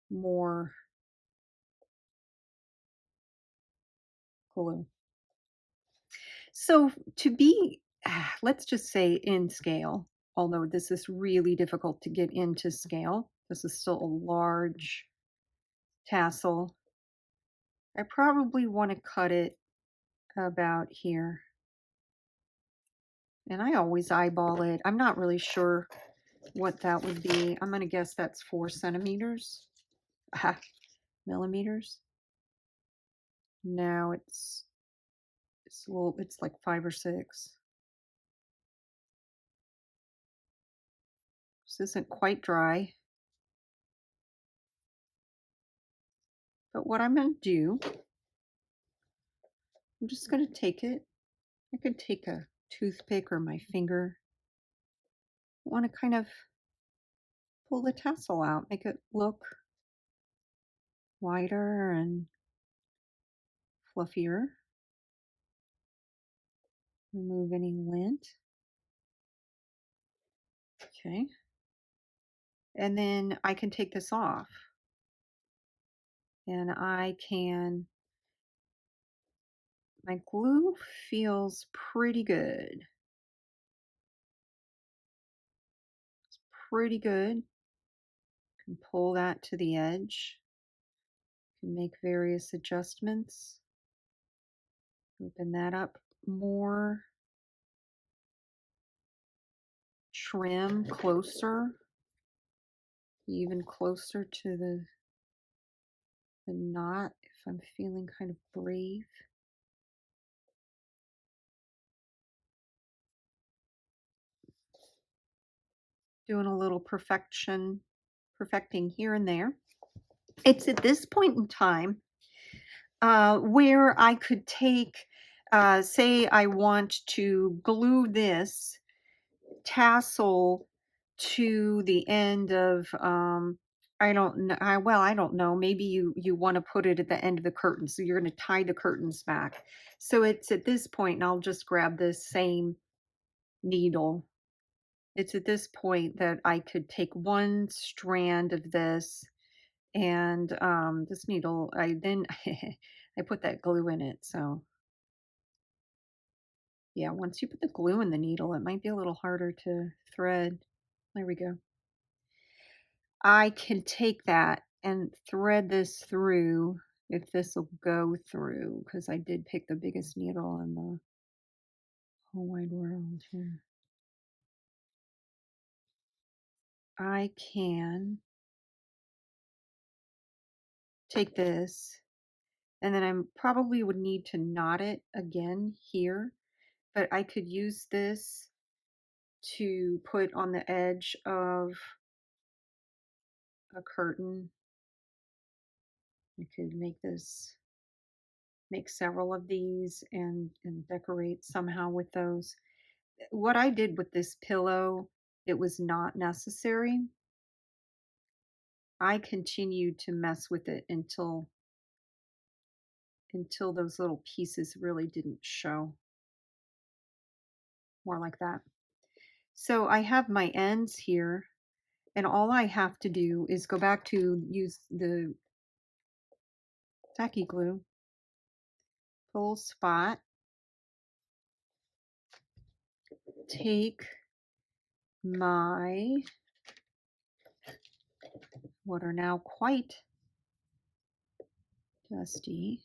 more glue. So to be, let's just say in scale, although this is really difficult to get into scale, this is still a large tassel. I probably want to cut it about here. And I always eyeball it. I'm not really sure what that would be. I'm going to guess that's 4 centimeters. Millimeters. No, it's like 5 or 6. This isn't quite dry. But what I'm going to do, I'm just going to take it. I could take a toothpick or my finger. I want to kind of pull the tassel out, make it look wider and fluffier. Remove any lint. Okay. And then I can take this off. And I can, my glue feels pretty good. It's pretty good. Can pull that to the edge. Can make various adjustments. Open that up more. Trim closer. Even closer to the knot if I'm feeling kind of brave. Doing a little perfecting here and there. It's at this point in time where I could take, say I want to glue this tassel to the end of, I don't know, I don't know, maybe you want to put it at the end of the curtain, so you're going to tie the curtains back. So it's at this point, and I'll just grab this same needle. It's at this point that I could take one strand of this and this needle, I then I put that glue in it. So yeah, once you put the glue in the needle, it might be a little harder to thread. There we go. I can take that and thread this through, if this will go through, because I did pick the biggest needle in the whole wide world here. I can take this, and then I probably would need to knot it again here, but I could use this to put on the edge of a curtain. I could make several of these and decorate somehow with those. What I did with this pillow, it was not necessary. I continued to mess with it until those little pieces really didn't show. More like that. So I have my ends here, and all I have to do is go back to use the tacky glue, full spot, take my, what are now quite dusty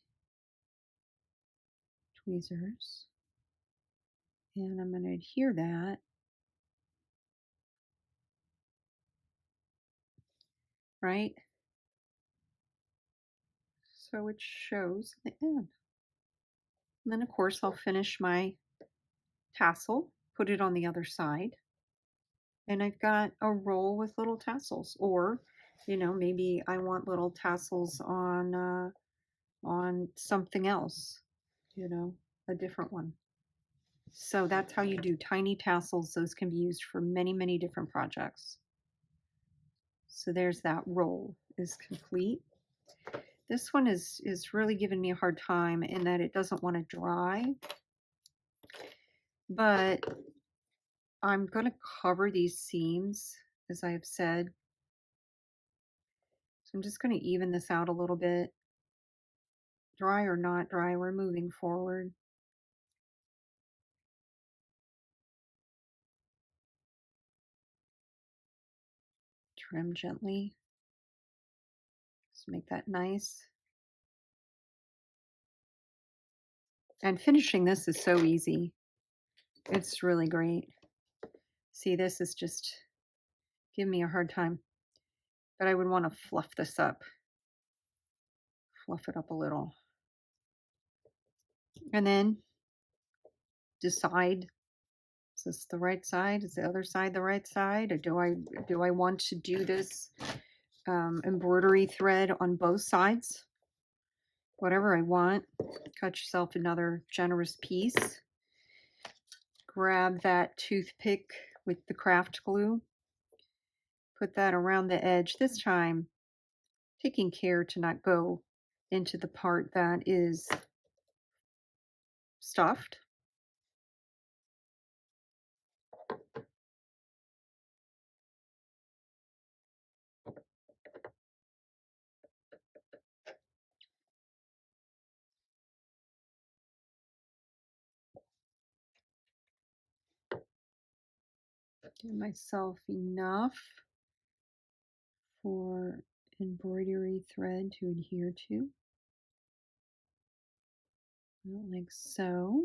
tweezers, and I'm going to adhere that right so it shows the end. And then of course I'll finish my tassel, put it on the other side, and I've got a roll with little tassels. Or, you know, maybe I want little tassels on something else, you know, a different one. So that's how you do tiny tassels. Those can be used for many, many different projects. So there's that roll is complete. This one is really giving me a hard time in that it doesn't want to dry. But I'm going to cover these seams, as I have said. So I'm just going to even this out a little bit. Dry or not dry, we're moving forward. Trim gently. Just make that nice. And finishing this is so easy. It's really great. See, this is just giving me a hard time. But I would want to fluff this up. Fluff it up a little. And then decide, is this the right side? Is the other side the right side? Or do I want to do this embroidery thread on both sides? whatever I want. Cut yourself another generous piece. Grab that toothpick with the craft glue. Put that around the edge. This time, taking care to not go into the part that is stuffed. Give myself enough for embroidery thread to adhere to, like so.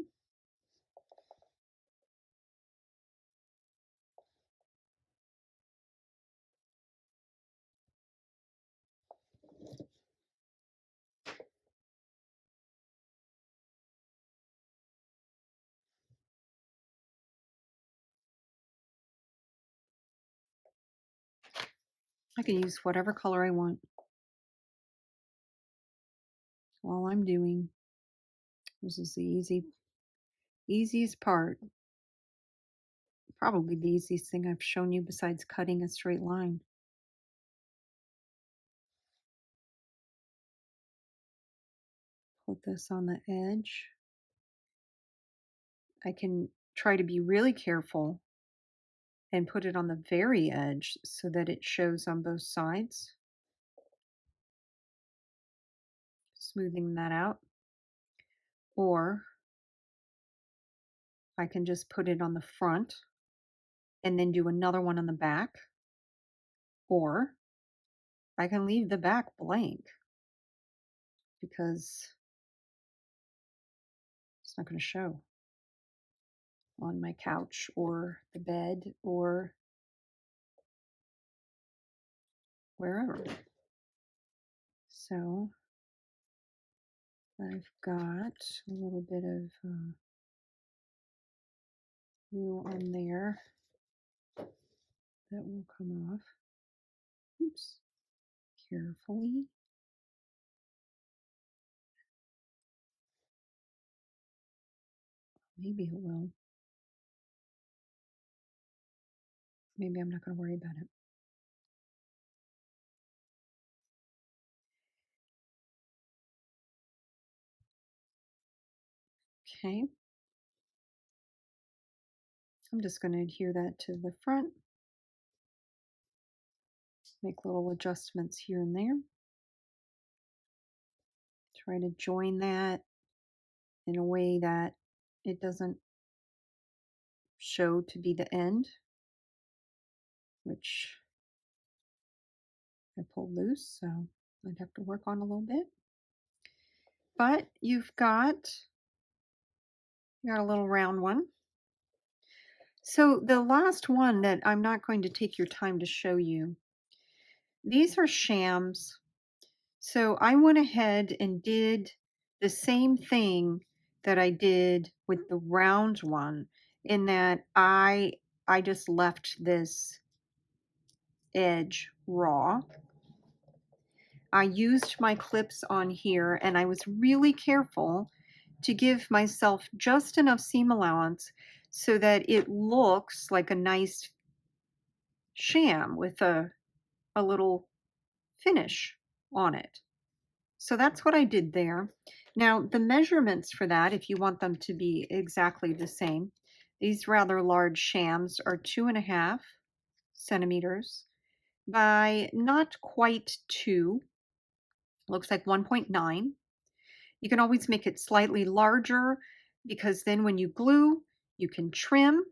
I can use whatever color I want. All I'm doing. This is the easiest part. Probably the easiest thing I've shown you besides cutting a straight line. Put this on the edge. I can try to be really careful and put it on the very edge so that it shows on both sides. Smoothing that out. Or I can just put it on the front and then do another one on the back. Or I can leave the back blank because it's not going to show on my couch or the bed or wherever. So I've got a little bit of glue on there that will come off. Oops. Carefully. Maybe it will. Maybe I'm not going to worry about it. Okay. I'm just going to adhere that to the front. Make little adjustments here and there. Try to join that in a way that it doesn't show to be the end, which I pulled loose, so I'd have to work on a little bit. But you've got a little round one. So the last one that I'm not going to take your time to show you, these are shams. So I went ahead and did the same thing that I did with the round one, in that I just left this edge raw. I used my clips on here and I was really careful to give myself just enough seam allowance so that it looks like a nice sham with a little finish on it. So that's what I did there. Now the measurements for that, if you want them to be exactly the same, these rather large shams are 2.5 centimeters by not quite 2, looks like 1.9. You can always make it slightly larger because then when you glue, you can trim.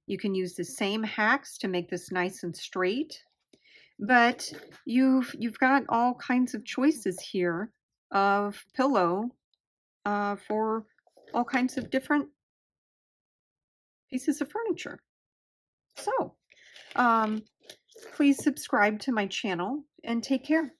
You can use the same hacks to make this nice and straight. But you've got all kinds of choices here of pillow for all kinds of different pieces of furniture. So please subscribe to my channel and take care.